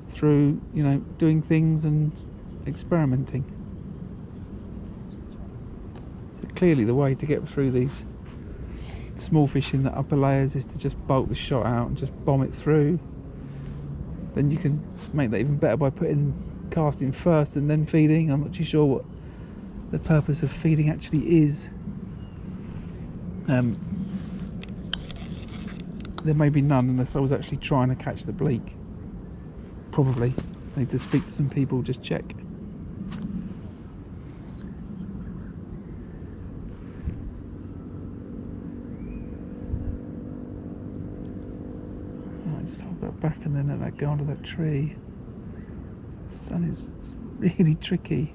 Speaker 1: through, you know, doing things and experimenting. So clearly the way to get through these small fish in the upper layers is to just bolt the shot out and just bomb it through. Then you can make that even better by casting first and then feeding. I'm not too sure what the purpose of feeding actually is. There may be none unless I was actually trying to catch the bleak. Probably. I need to speak to some people, just check. Right, just hold that back and then let that go under that tree. The sun is really tricky.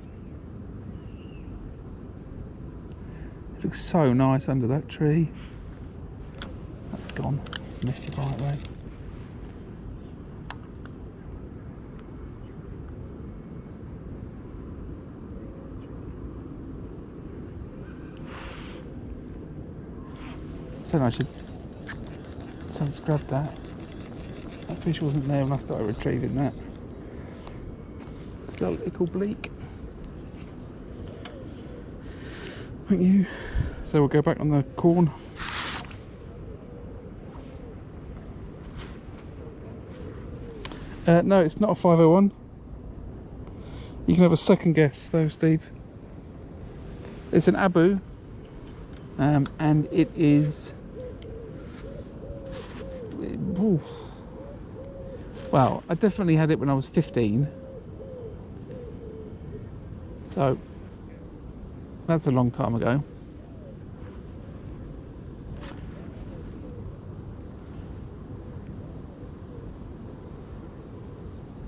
Speaker 1: It looks so nice under that tree. That's gone. Missed the bite though. So I should grab that. That fish wasn't there when I started retrieving that. It's a little bleak. Thank you. So we'll go back on the corn. No, it's not a 501. You can have a second guess though, Steve. It's an Abu, and it is... Ooh. Well, I definitely had it when I was 15. So, that's a long time ago.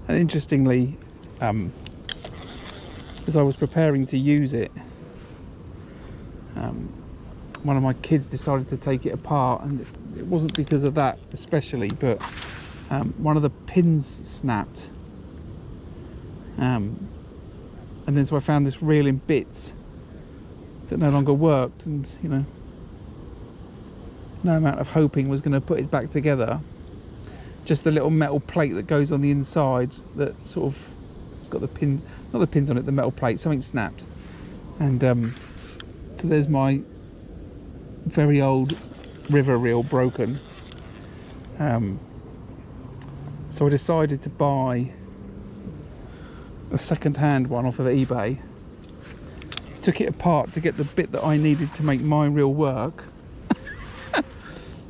Speaker 1: And interestingly, as I was preparing to use it, one of my kids decided to take it apart, and it wasn't because of that especially, but one of the pins snapped, and then so I found this reel in bits that no longer worked, and you know, no amount of hoping was going to put it back together. Just the little metal plate that goes on the inside that sort of, it's got the pin, not the pins on it, the metal plate, something snapped. And so there's my very old river reel broken. So I decided to buy a second-hand one off of eBay. Took it apart to get the bit that I needed to make my reel work.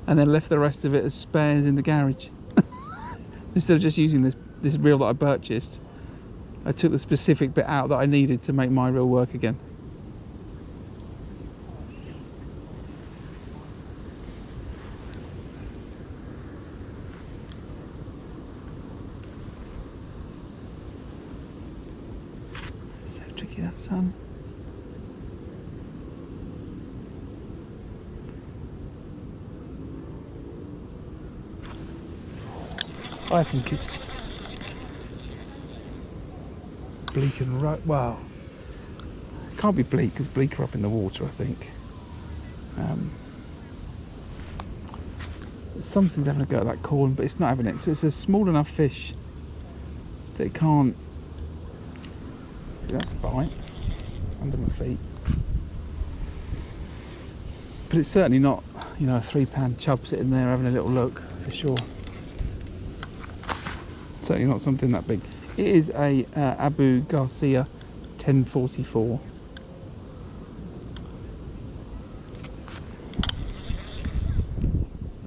Speaker 1: And then left the rest of it as spares in the garage. Instead of just using this reel that I purchased, I took the specific bit out that I needed to make my reel work again. So tricky, that sun. I think it's bleak and right. Well, it can't be bleak because bleak are up in the water, I think. Something's having a go at that corn, but it's not having it. So it's a small enough fish that it can't. See, that's a bite under my feet. But it's certainly not, you know, a 3-pound chub sitting there having a little look, for sure. Certainly not something that big. It is a Abu Garcia 1044.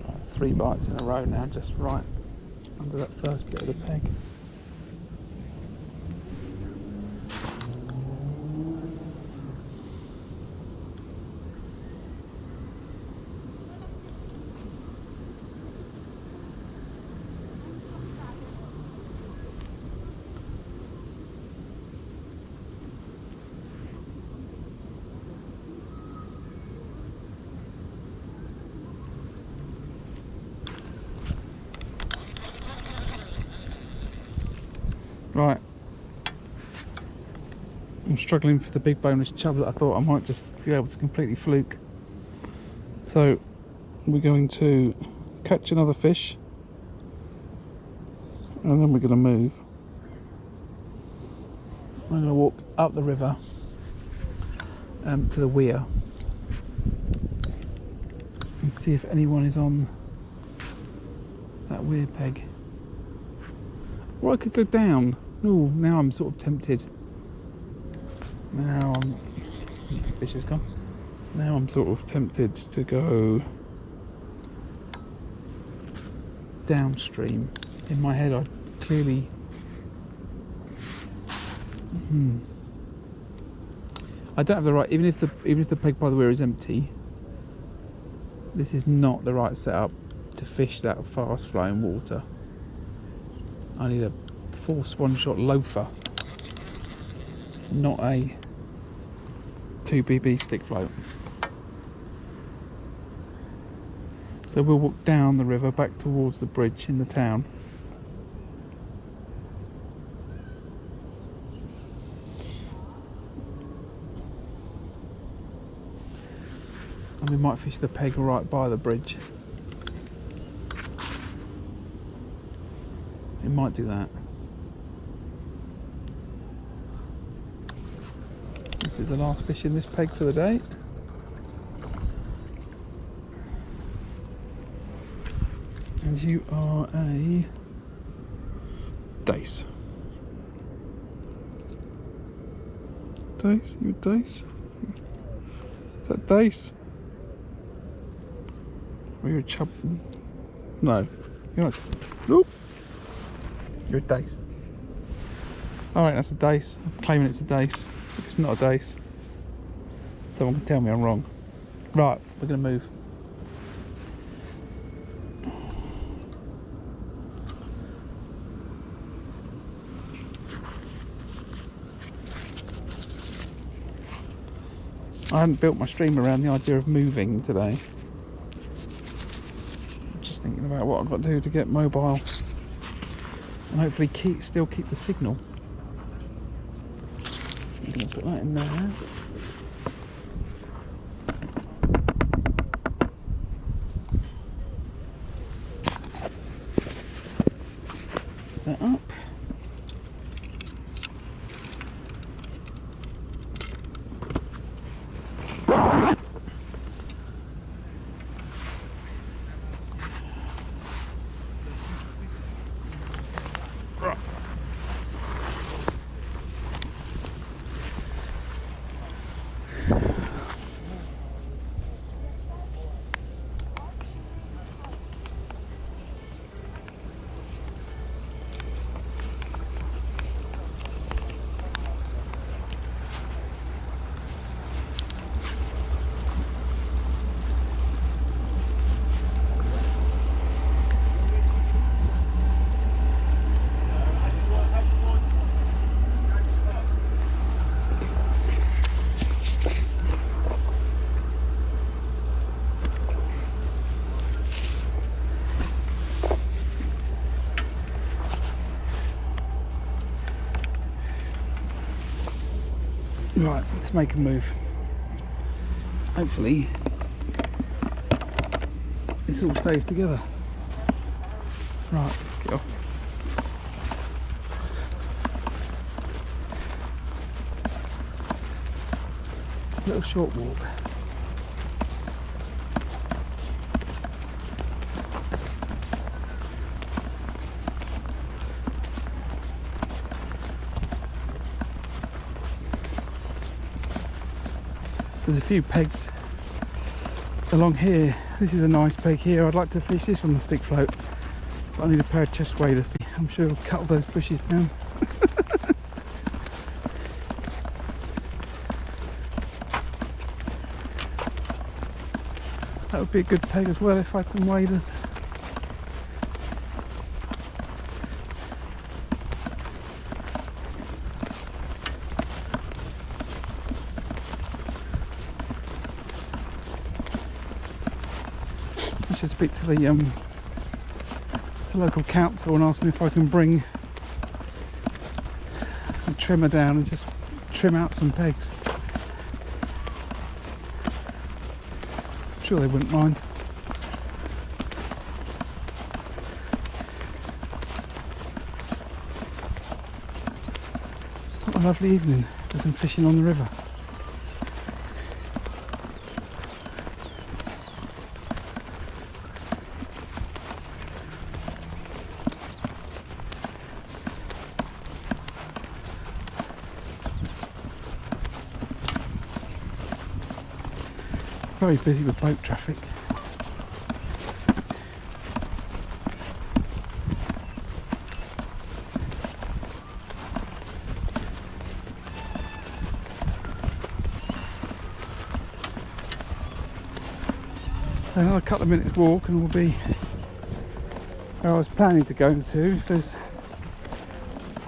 Speaker 1: Right, 3 bites in a row now, just right under that first bit of the peg. Right, I'm struggling for the big boneless chub that I thought I might just be able to completely fluke. So we're going to catch another fish and then we're going to move. I'm going to walk up the river to the weir See if anyone is on that weir peg. Or I could go down. Oh, now I'm sort of tempted. Now the fish is gone. Now I'm sort of tempted to go downstream. In my head I clearly I don't have the right, even if the peg by the weir is empty, this is not the right setup to fish that fast flowing water. I need a force one shot loafer, not a 2BB stick float. So we'll walk down the river back towards the bridge in the town. And we might fish the peg right by the bridge. We might do that. This is the last fish in this peg for the day. And you are a dace. Dace? You a dace? Is that dace? Or you're a chub? No, you're not. Nope. You're a dace. Alright, that's a dace. I'm claiming it's a dace. If it's not a dace, someone can tell me I'm wrong. Right, we're going to move. I hadn't built my stream around the idea of moving today. I'm just thinking about what I've got to do to get mobile and hopefully still keep the signal. I'm going to put that in there. Put that up. Right, let's make a move. Hopefully this all stays together. Right, get off. Little short walk. There's a few pegs along here. This is a nice peg here. I'd like to fish this on the stick float, but I need a pair of chest waders. I'm sure it'll cut all those bushes down. That would be a good peg as well if I had some waders. I should speak to the local council and ask them if I can bring a trimmer down and just trim out some pegs. I'm sure they wouldn't mind. What a lovely evening. There's some fishing on the river. Very busy with boat traffic. So another couple of minutes walk and we'll be where I was planning to go to. If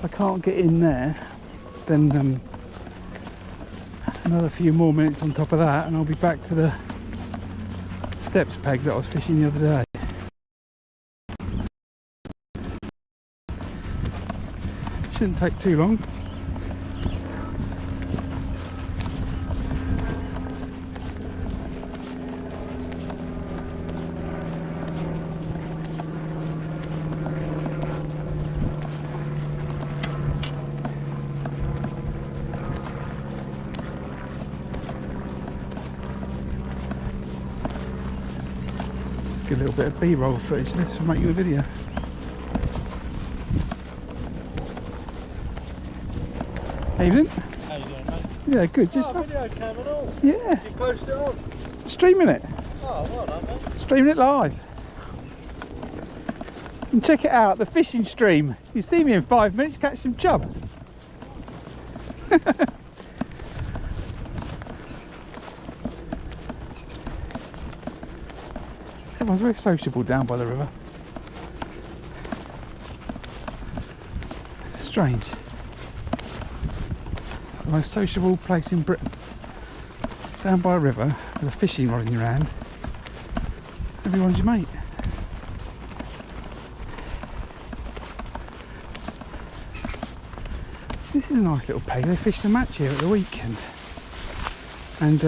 Speaker 1: I can't get in there, then another few more minutes on top of that and I'll be back to the steps peg that I was fishing the other day. Shouldn't take too long. A little bit of B-roll footage this will make you a video. Evening.
Speaker 2: How you doing, mate?
Speaker 1: Yeah, good. Just
Speaker 2: video cam and all.
Speaker 1: Yeah.
Speaker 2: You post it on?
Speaker 1: Streaming it.
Speaker 2: Oh, well done, mate.
Speaker 1: Streaming it live. And check it out, the fishing stream. You see me in 5 minutes, catch some chub. Everyone's very sociable down by the river. It's strange. The most sociable place in Britain. Down by a river with a fishing rod in your hand. Everyone's your mate. This is a nice little peg. They fished a match here at the weekend. And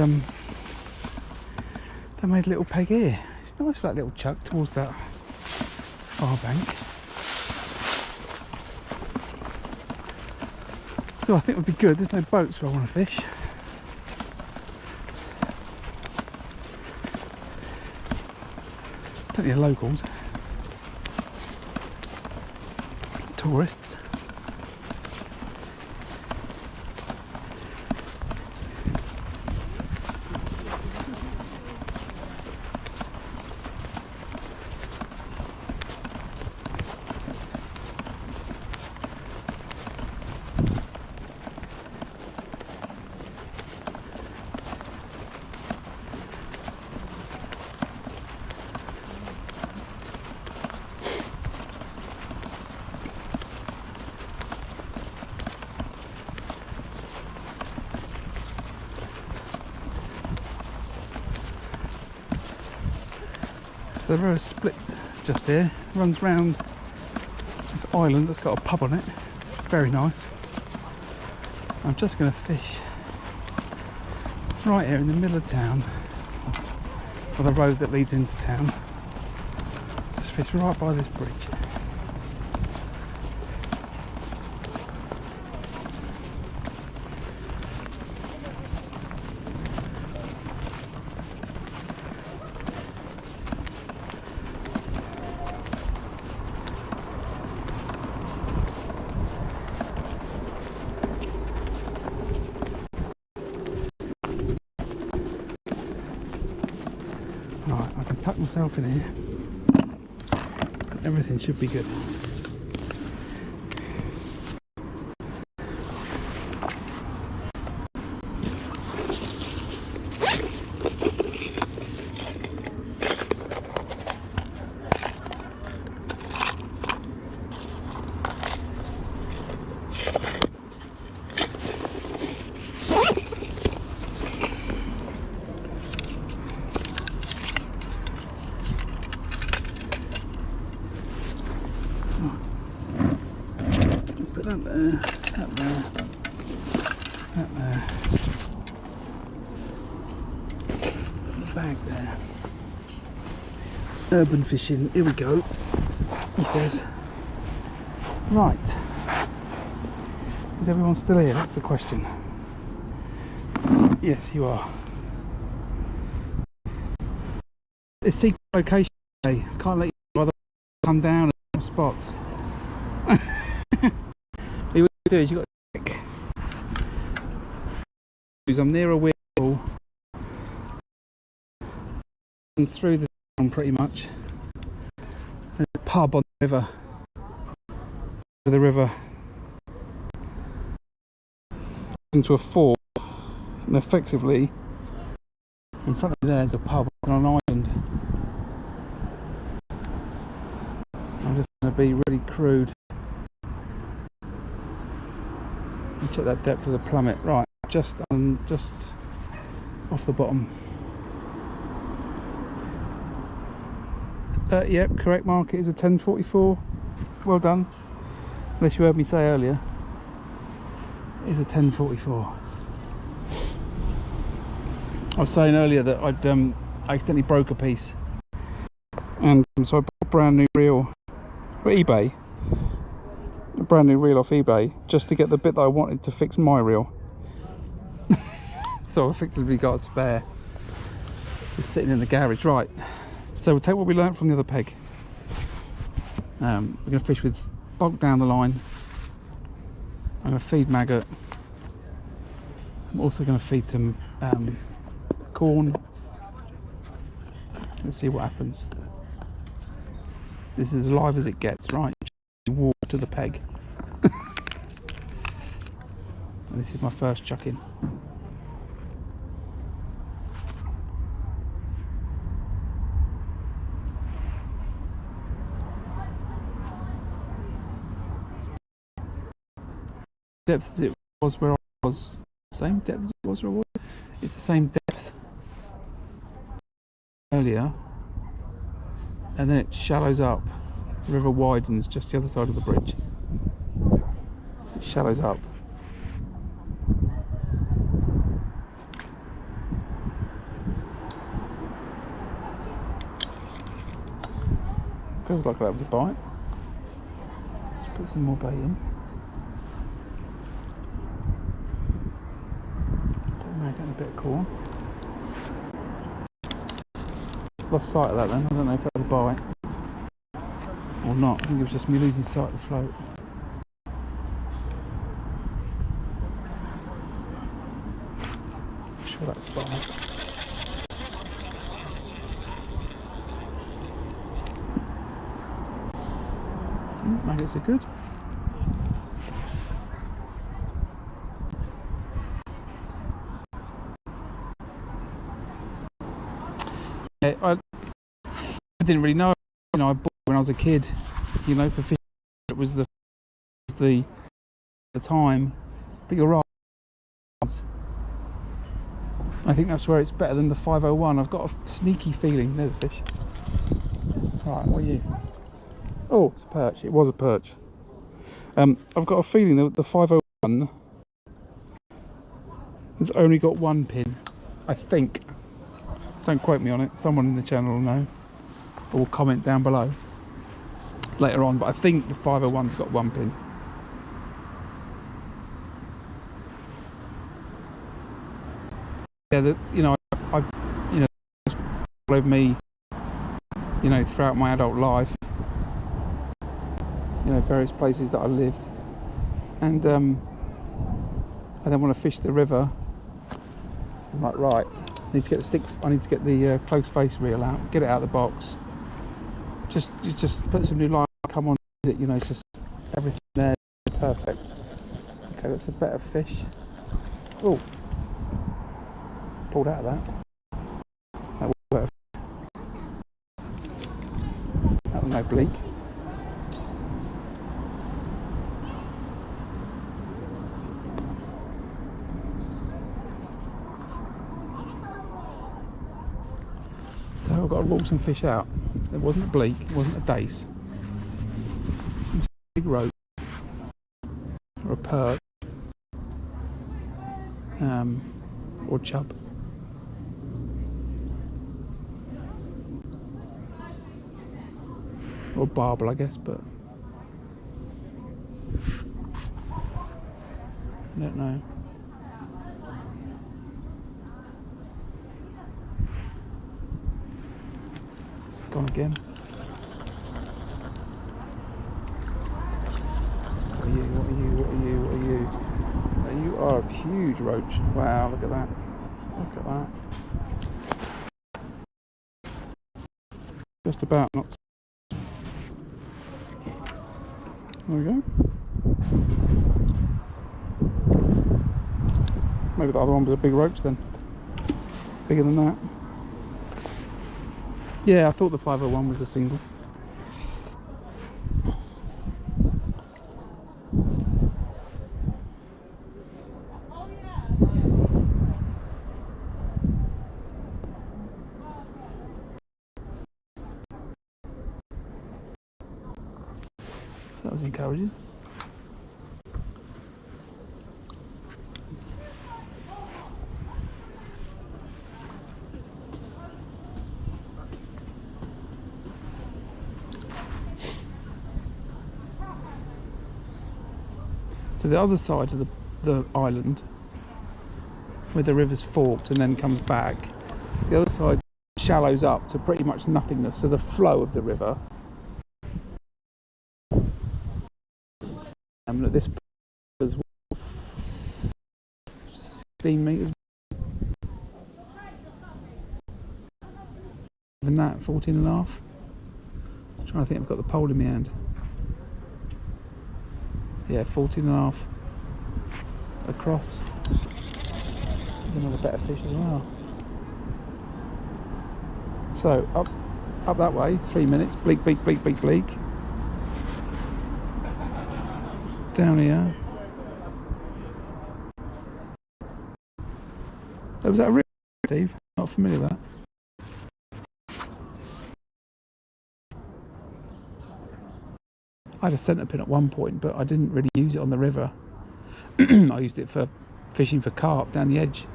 Speaker 1: they made a little peg here. Nice flat little chuck towards that far bank. So I think it would be good. There's no boats where I want to fish. Plenty of locals. Tourists. So the river splits just here, runs round this island that's got a pub on it. Very nice. I'm just going to fish right here in the middle of town, or the road that leads into town. Just fish right by this bridge. Right, I can tuck myself in here. Everything should be good. Put that there, that there, that there. Put the bag there. Urban fishing, here we go, he says. Right. Is everyone still here? That's the question. Yes, you are. It's secret location today. I can't let you other come down and spots. What you do is you've got to check. I'm near a wheel. through the town pretty much. There's a pub on the river. The river into a ford, and effectively in front of me there's a pub on an island. I'm just going to be really crude and check that depth of the plummet. Right, just off the bottom. Yep, correct mark. It is a 1044. Well done. Unless you heard me say earlier, it is a 1044. I was saying earlier that I accidentally broke a piece, and so I bought a brand new reel for eBay. A brand new reel off eBay just to get the bit that I wanted to fix my reel. So I effectively got a spare just sitting in the garage. Right, so we'll take what we learnt from the other peg. We're going to fish with bulk down the line. I'm going to feed maggot. I'm also going to feed some corn. Let's see what happens. This is as live as it gets, right? Water to the peg. And this is my first chuck in. Depth as it was where I was. Same depth as it was where I was. It's the same depth earlier, and then it shallows up. The river widens just the other side of the bridge. So it shallows up. Feels like that was a bite. Just put some more bait in. And a bit of corn. Lost sight of that then. I don't know if that was a bite or not. I think it was just me losing sight of the float. I'm sure that's a bite. Maggots are good. I didn't really know. I bought it when I was a kid. For fishing, it was the time. But you're right. I think that's where it's better than the 501. I've got a sneaky feeling. There's a fish. Right, what are you? Oh, it's a perch. It was a perch. I've got a feeling that the 501 has only got one pin. I think. Don't quote me on it. Someone in the channel will know, or will comment down below later on. But I think the 501's got one pin. Yeah, I followed me, throughout my adult life. Various places that I lived, and I then want to fish the river. I'm like, right. I need to get the close face reel out, get it out of the box. Just put some new line, come on, it's just everything there, perfect. Okay, that's a better fish. Oh, pulled out of that. That was better. That was no bleak. So I've got to rule some fish out. It wasn't a bleak, it wasn't a dace. It was a big roach or a perch or chub. Or barbel, I guess, but I don't know. Gone again. What are you? You are a huge roach. Wow, look at that. Look at that. just about not. There we go. Maybe the other one was a big roach then. Bigger than that. Yeah, I thought the 501 was a single. That was encouraging. So the other side of the island, where the river's forked and then comes back, the other side shallows up to pretty much nothingness. So the flow of the river, at this point was 16 metres. Even that, 14 and a half. I'm trying to think, I've got the pole in my hand. Yeah, 14 and a half across. Another better fish as well. So up that way, 3 minutes. Bleak, bleak, bleak, bleak, bleak. Down here. Oh, was that a river, Steve? Not familiar with that. I had a centre pin at one point, but I didn't really use it on the river. I used it for fishing for carp down the edge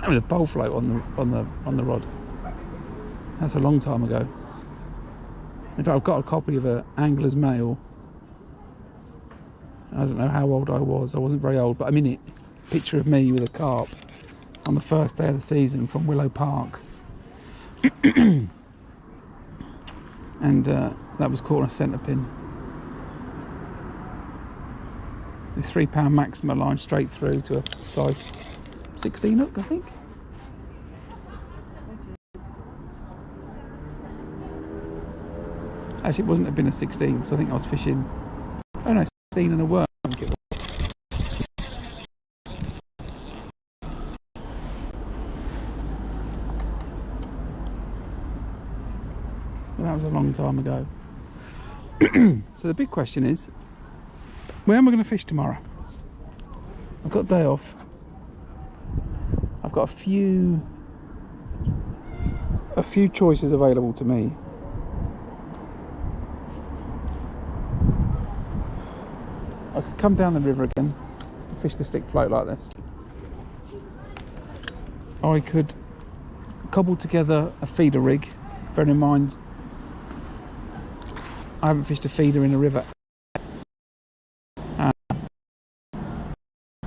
Speaker 1: with a pole float on the rod. That's a long time ago. In fact, I've got a copy of an Angler's Mail. I don't know how old I was. I wasn't very old, but I'm in it. Picture of me with a carp on the first day of the season from Willow Park. And that was caught on a centre pin. The £3 Maxima line straight through to a size 16 hook, I think. Actually, it wouldn't have been a 16, because I think I was fishing. Oh no, 16 and a worm. I think it was. Well, that was a long time ago. So the big question is, where am I going to fish tomorrow? I've got a day off. I've got a few choices available to me. I could come down the river again and fish the stick float like this. I could cobble together a feeder rig, bearing in mind I haven't fished a feeder in a river.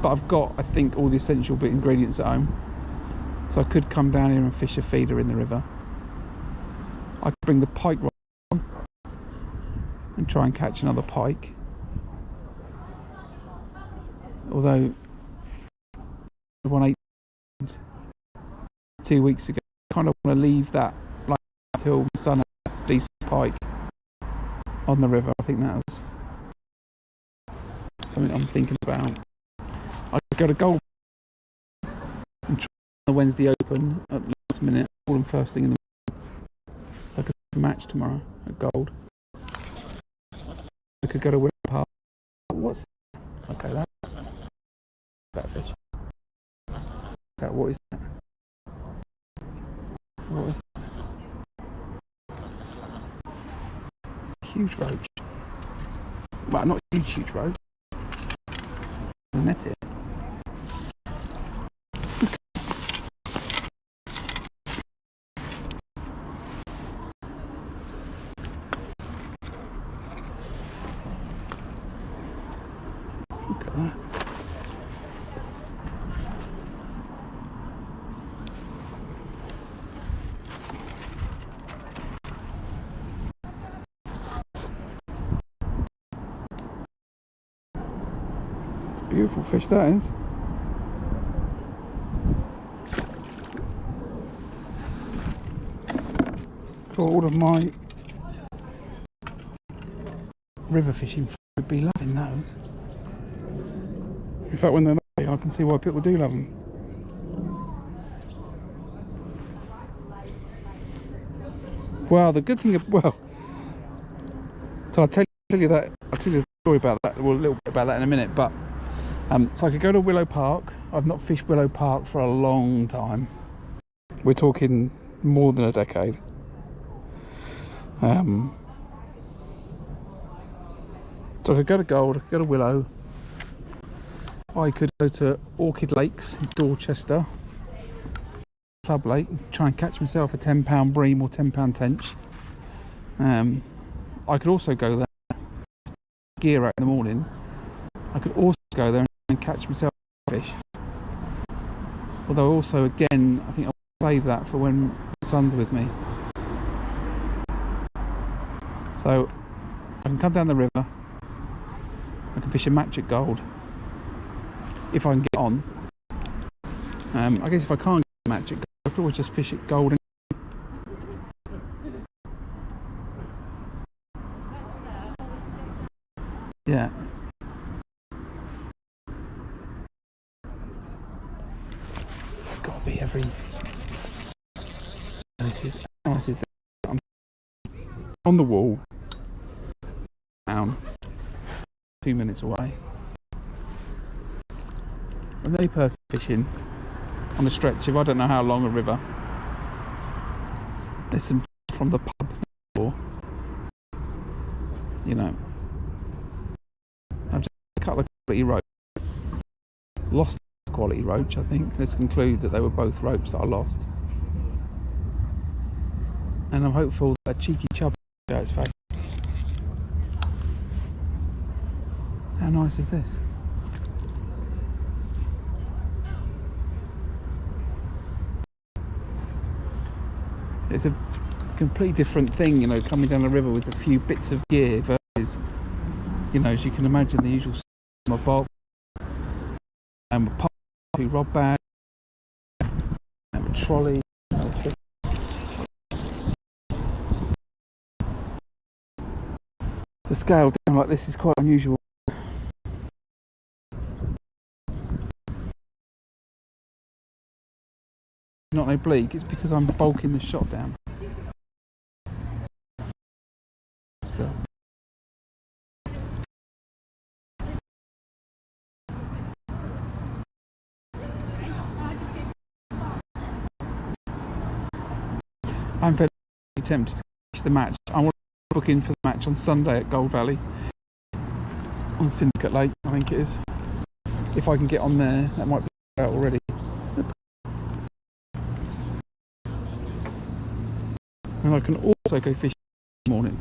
Speaker 1: But I've got, I think, all the essential ingredients at home. So I could come down here and fish a feeder in the river. I could bring the pike rod on and try and catch another pike. Although the one I ate 2 weeks ago, I kind of want to leave that like until the sun has a decent pike on the river. I think that was something I'm thinking about. I could go to Gold and try the Wednesday Open at the last minute, call them first thing in the morning. So I could have a match tomorrow at Gold. I could go to Willow Park. What's that? Okay, that's better fish. Okay, what is that? What is that? It's a huge roach. Well, not huge roach. I'll net it. Look at that. Beautiful fish that is. Caught all of my river fishing would be loving those. In fact, when they're lovely, I can see why people do love them. Well, the good thing of, well, so I'll tell you a story about that, well, a little bit about that in a minute, but so I could go to Willow Park. I've not fished Willow Park for a long time. We're talking more than a decade. So I could go to Gold, I could go to Willow, I could go to Orchid Lakes in Dorchester, Club Lake, try and catch myself a £10 bream or £10 tench. I could also go there, gear out in the morning. I could also go there and catch myself a fish. Although also, again, I think I'll save that for when the sun's with me. So I can come down the river, I can fish a match at Gold if I can get on. I guess if I can't get a match at Gold, I could always just fish at Gold. Yeah. It's got to be every. This is I'm on the wall. Down. 2 minutes away. And the only person fishing on a stretch of I don't know how long a river. There's some from the pub door. You know. I've just a couple of quality roach. Lost quality roach, I think. Let's conclude that they were both roach that I lost. And I'm hopeful that a cheeky chub out its face. How nice is this? It's a completely different thing, you know, coming down the river with a few bits of gear versus, you know, as you can imagine, the usual my box and my pop, 2 rod bag, and a trolley. The scale down like this is quite unusual. Not no bleak, it's because I'm bulking the shot down. Still. I'm very tempted to catch the match. I want to book in for the match on Sunday at Gold Valley on Syndicate Lake, I think it is. If I can get on there, that might be out already. And I can also go fishing in the morning.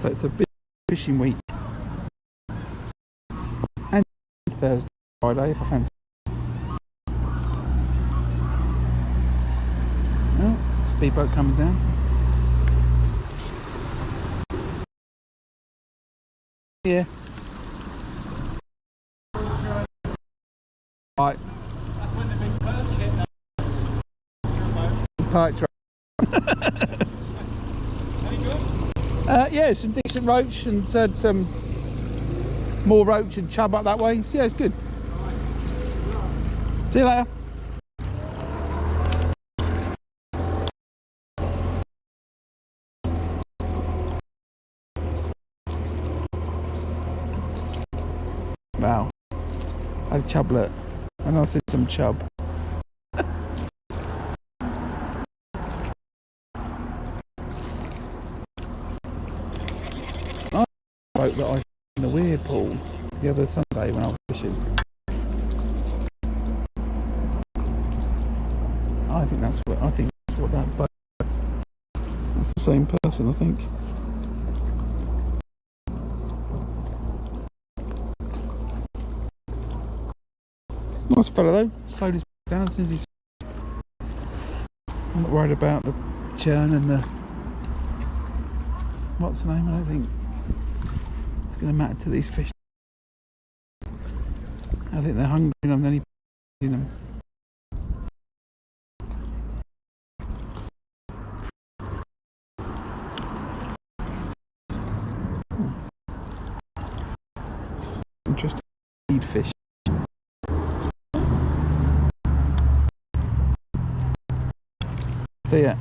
Speaker 1: So it's a big fishing week. And Thursday, Friday if I fancy. Oh, speedboat coming down. Yeah. Right.
Speaker 2: That's when the big perch hit.
Speaker 1: Perch.
Speaker 2: Any good?
Speaker 1: Yeah, some decent roach and some more roach and chub up that way. So, yeah, it's good. See you later. Wow. I had a chublet and I said some chub. Boat that I fished in the weir pool the other Sunday when I was fishing. I think that's what that boat is. It's the same person, I think. Nice fella though, slowed his down as soon as he's. I'm not worried about the churn and the. What's the name? I don't think it's going to matter to these fish. I think they're hungry and then he them. Interesting feed fish. So yeah.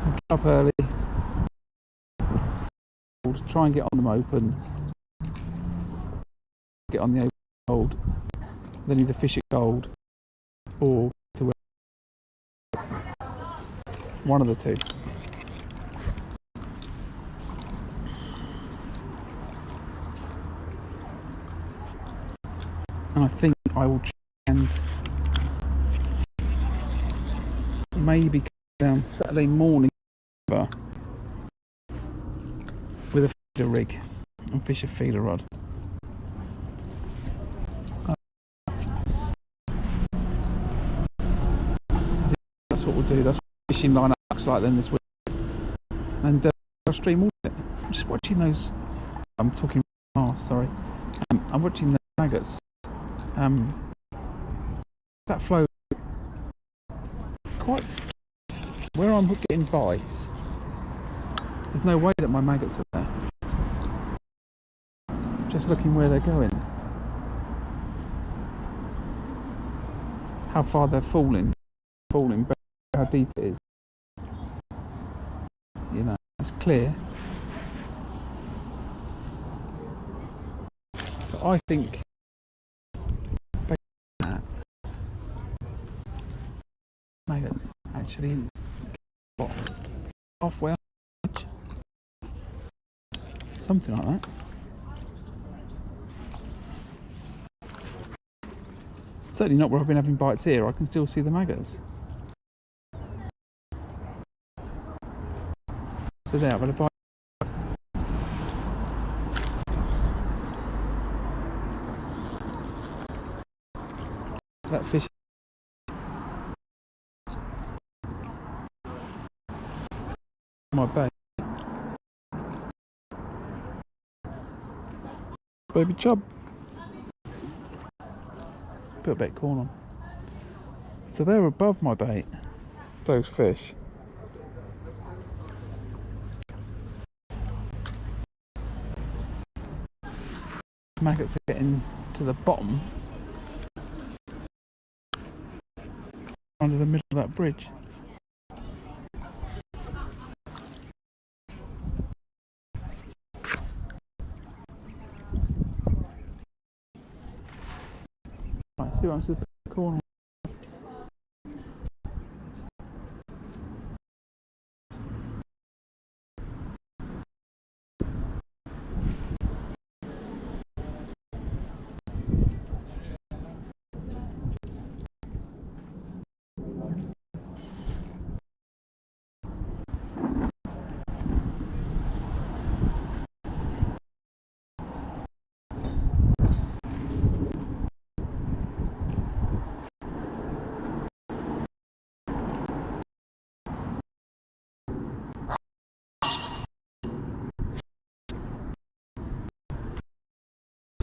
Speaker 1: Get up early. Try and get on them open. Get on the open gold. Then either fish at gold or to one of the two. And I think I will try and maybe come down Saturday morning with a feeder rig and fish a feeder rod. That's what we'll do. That's what fishing line looks like then this week. And I'll stream all of it. I'm just watching those. I'm talking fast, sorry. I'm watching the maggots. That flow quite where I'm getting bites. There's no way that my maggots are there. Just looking where they're going. How far they're falling, but how deep it is. You know, it's clear. But I think that maggots actually halfway on the edge. Something like that. Certainly not where I've been having bites here. I can still see the maggots. So there, I've had a bite. That fish. My bait. Baby chub. Put a bit of corn on. So they're above my bait, those fish. Maggots are getting to the bottom under the middle of that bridge. Right, see what I'm saying? The corner.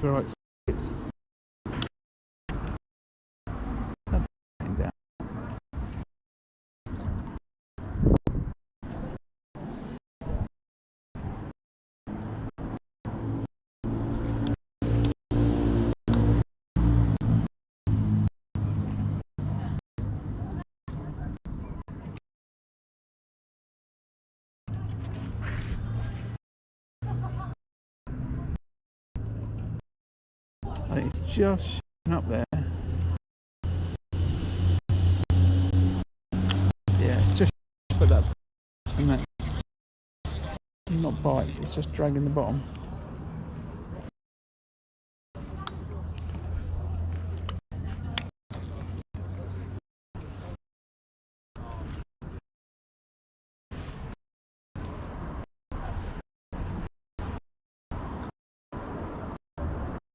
Speaker 1: Right, it's down. I think it's just showing up there. Yeah, it's just put that, and that's not bites, it's just dragging the bottom.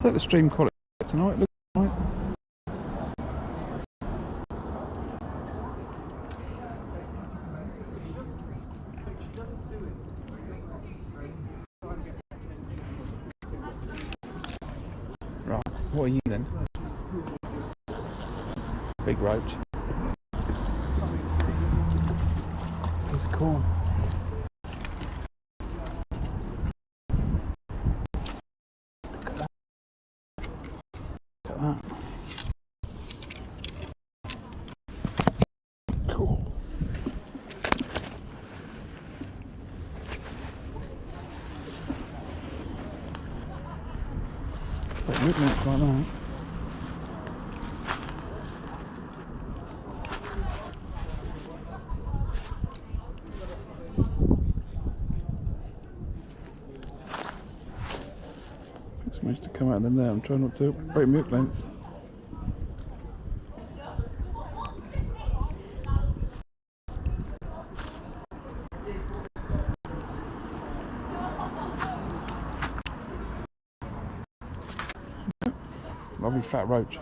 Speaker 1: Look at the stream quality tonight, look right. Right, what are you then? Big roach. piece of corn. Look at that. Cool. Like movements like that. Just managed to come out of the net and try not to break milk length. Lovely fat roach.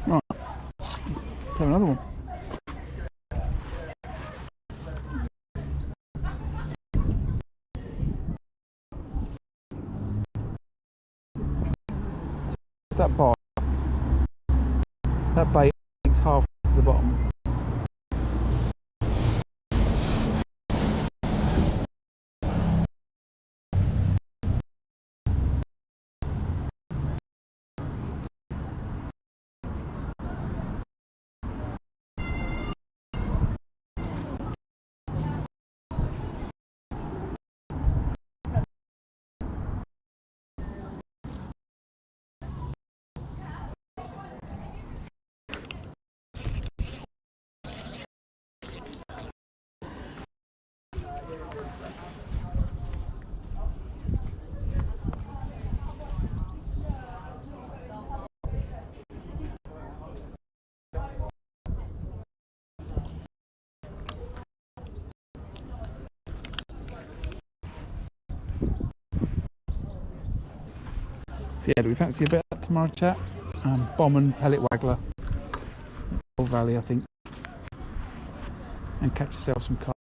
Speaker 1: Right, let's have another one. That bar, that bait takes half to the bottom. So yeah, do we fancy a bit of that tomorrow, chat? Bomb and pellet waggler, Old Valley, I think, and catch yourself some carp.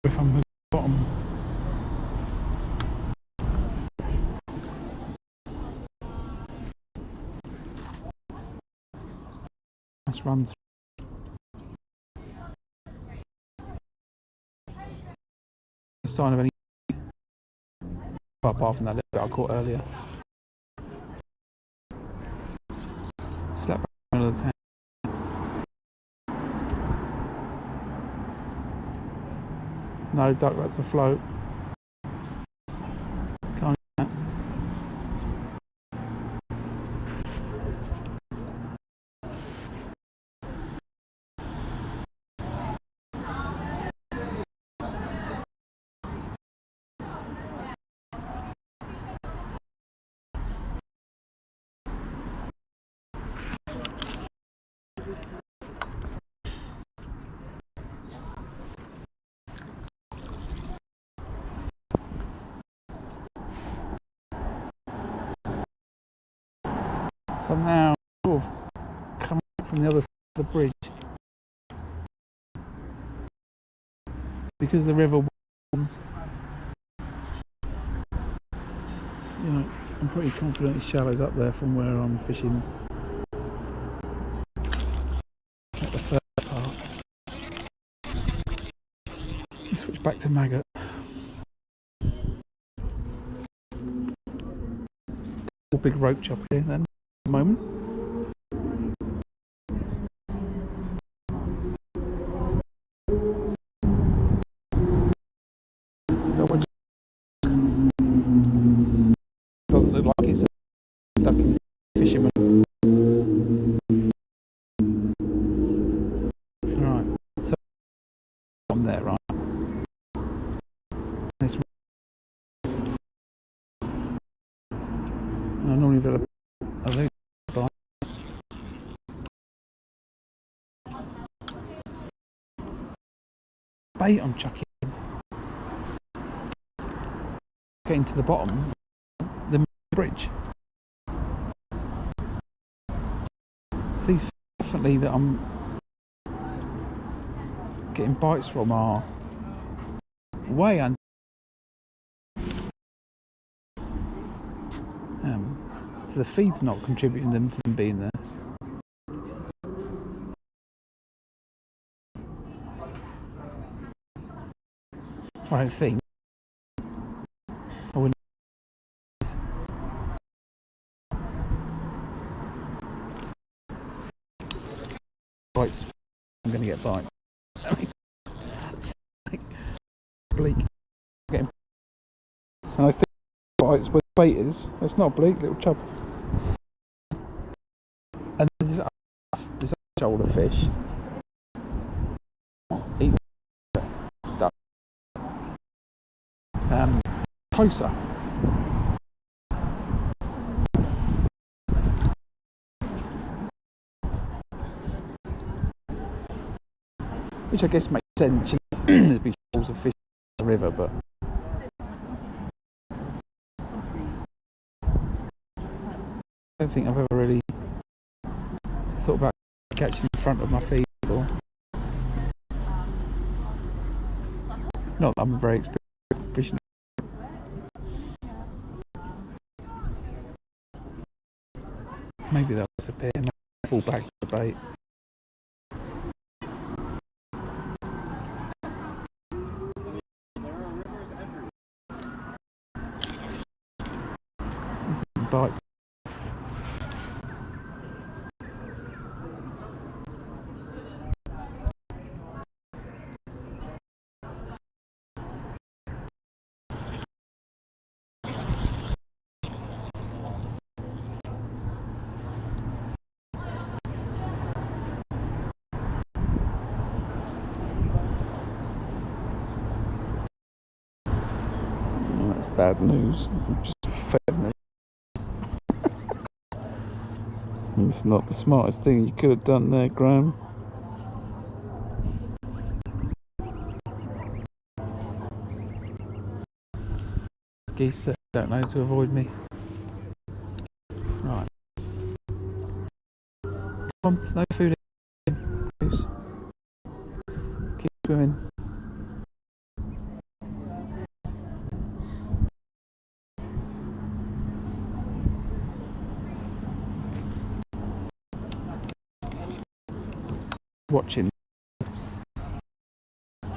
Speaker 1: If I'm at the bottom. Let's run through. No sign of any, apart from that little bit I caught earlier. Slap back in the middle of the tank. No duck, that's a float. Can't get that. So now, sort of coming from the other side of the bridge, because the river warms, you know, I'm pretty confident it shallows up there from where I'm fishing. a maggot. A big roach up here then, at the moment. Doesn't look like it's stuck in fisherman. Right, so I'm there, right? This, and I normally have a loop bite. Bait I'm chucking. Getting to the bottom, the bridge. So these definitely that I'm getting bites from are way under. So the feed's not contributing them to them being there. I don't think. I wouldn't. Bites. I'm going to get bites. Bleak. Getting bites. And I think bites where the bait is. It's not bleak, little chub. And there's this shoulder fish. Eat duck. Closer. Which I guess makes sense. There's big shoals of fish in the river, but I don't think I've ever really thought about catching in front of my feet before. Not that I'm a very experienced fisherman. Maybe that was a bit, and I fall back to the bait. Bites. Oh, that's bad news. Just fed me. It's not the smartest thing you could have done there, Graham. Geese don't know to avoid me. Right. Come on, there's no food in. Goose. Keep swimming. Watching,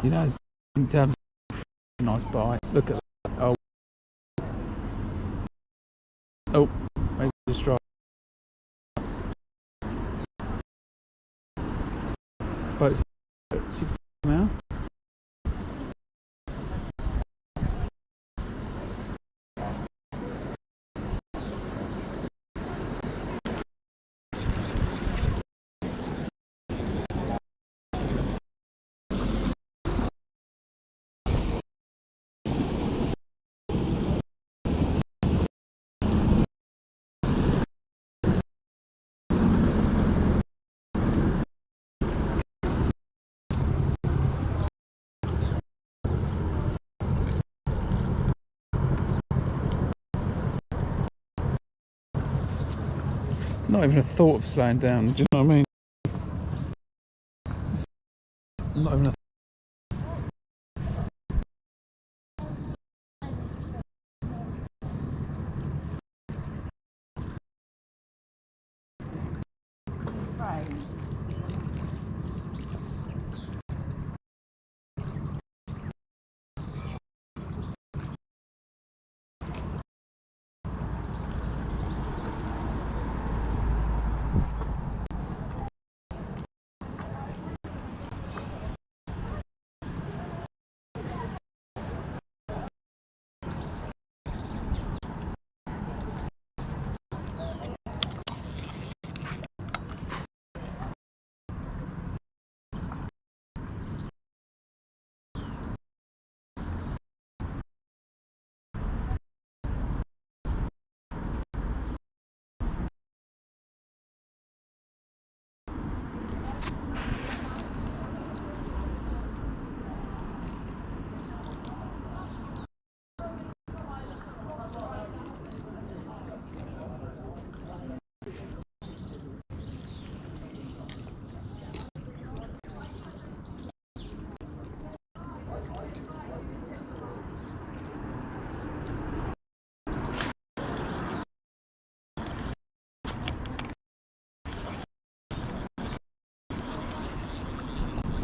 Speaker 1: you know, in terms of nice bite. Look at that. Oh, maybe just try. Boat's 6 now. Not even a thought of slowing down, do you know what I mean? Not even a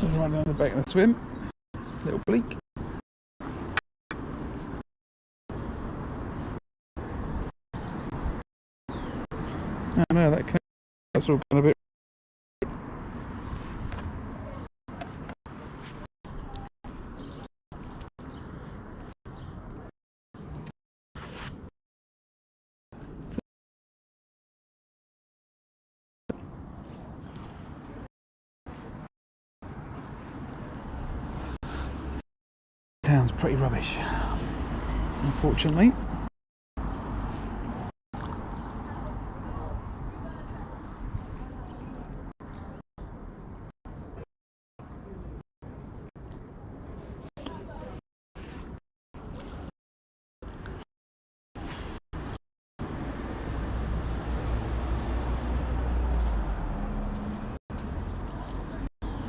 Speaker 1: Right down the back of the swim. Little bleak. I know that's all gone a bit. Town's pretty rubbish, unfortunately.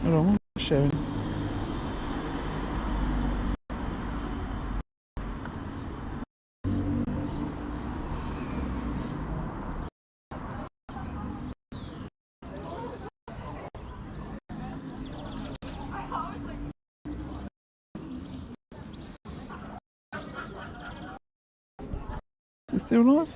Speaker 1: Hold on, what's showing? It's still alive?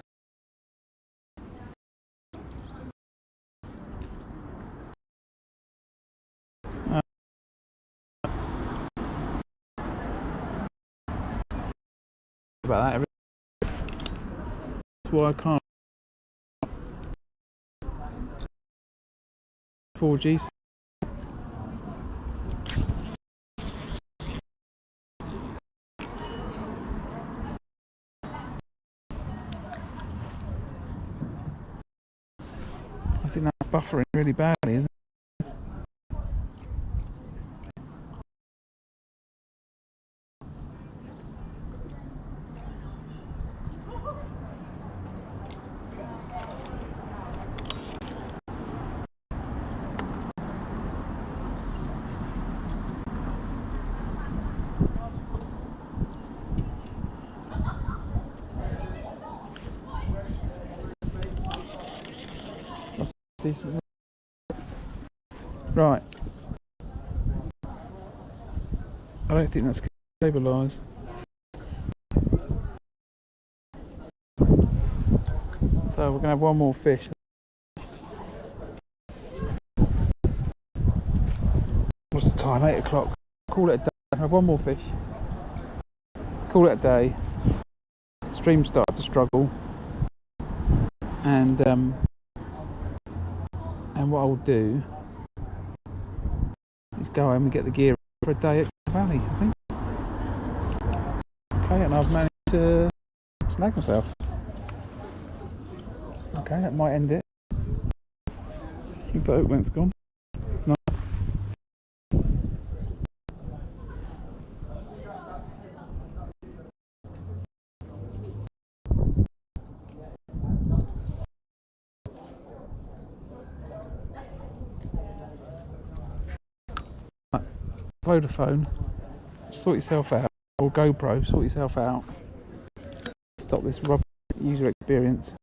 Speaker 1: About that. That's why I can't 4G. I think that's buffering really badly, isn't it? Decent. Right. I don't think that's stabilised. So we're going to have one more fish. What's the time? 8 o'clock. Call it a day. Have one more fish. Call it a day. Stream started to struggle. And what I'll do is go home and get the gear for a day at the valley, I think. Okay, and I've managed to snag myself. Okay, that might end it. I think the oak length's gone. No. Vodafone, sort yourself out, or GoPro, sort yourself out. Stop this rubbish user experience.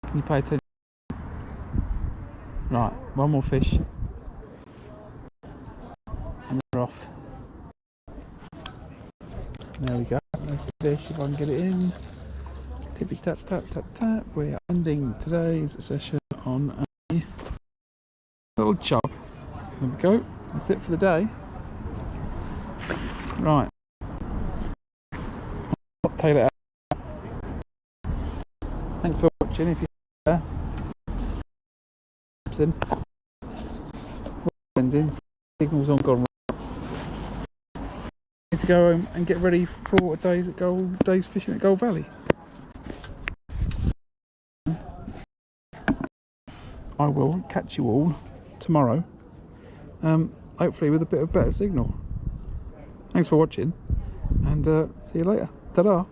Speaker 1: Can you pay attention? Right, one more fish. And we're off. There we go. There's the fish, if I can get it in. Tippy tap tap tap tap. We are ending today's session on a little chub. There we go. That's it for the day. Right. I'll tail it out. Thanks for watching. If you're there, ending. Signals on gone. Need to go home and get ready for a day's fishing at Gold Valley. I will catch you all tomorrow, hopefully with a bit of better signal. Thanks for watching, and see you later. Ta-da!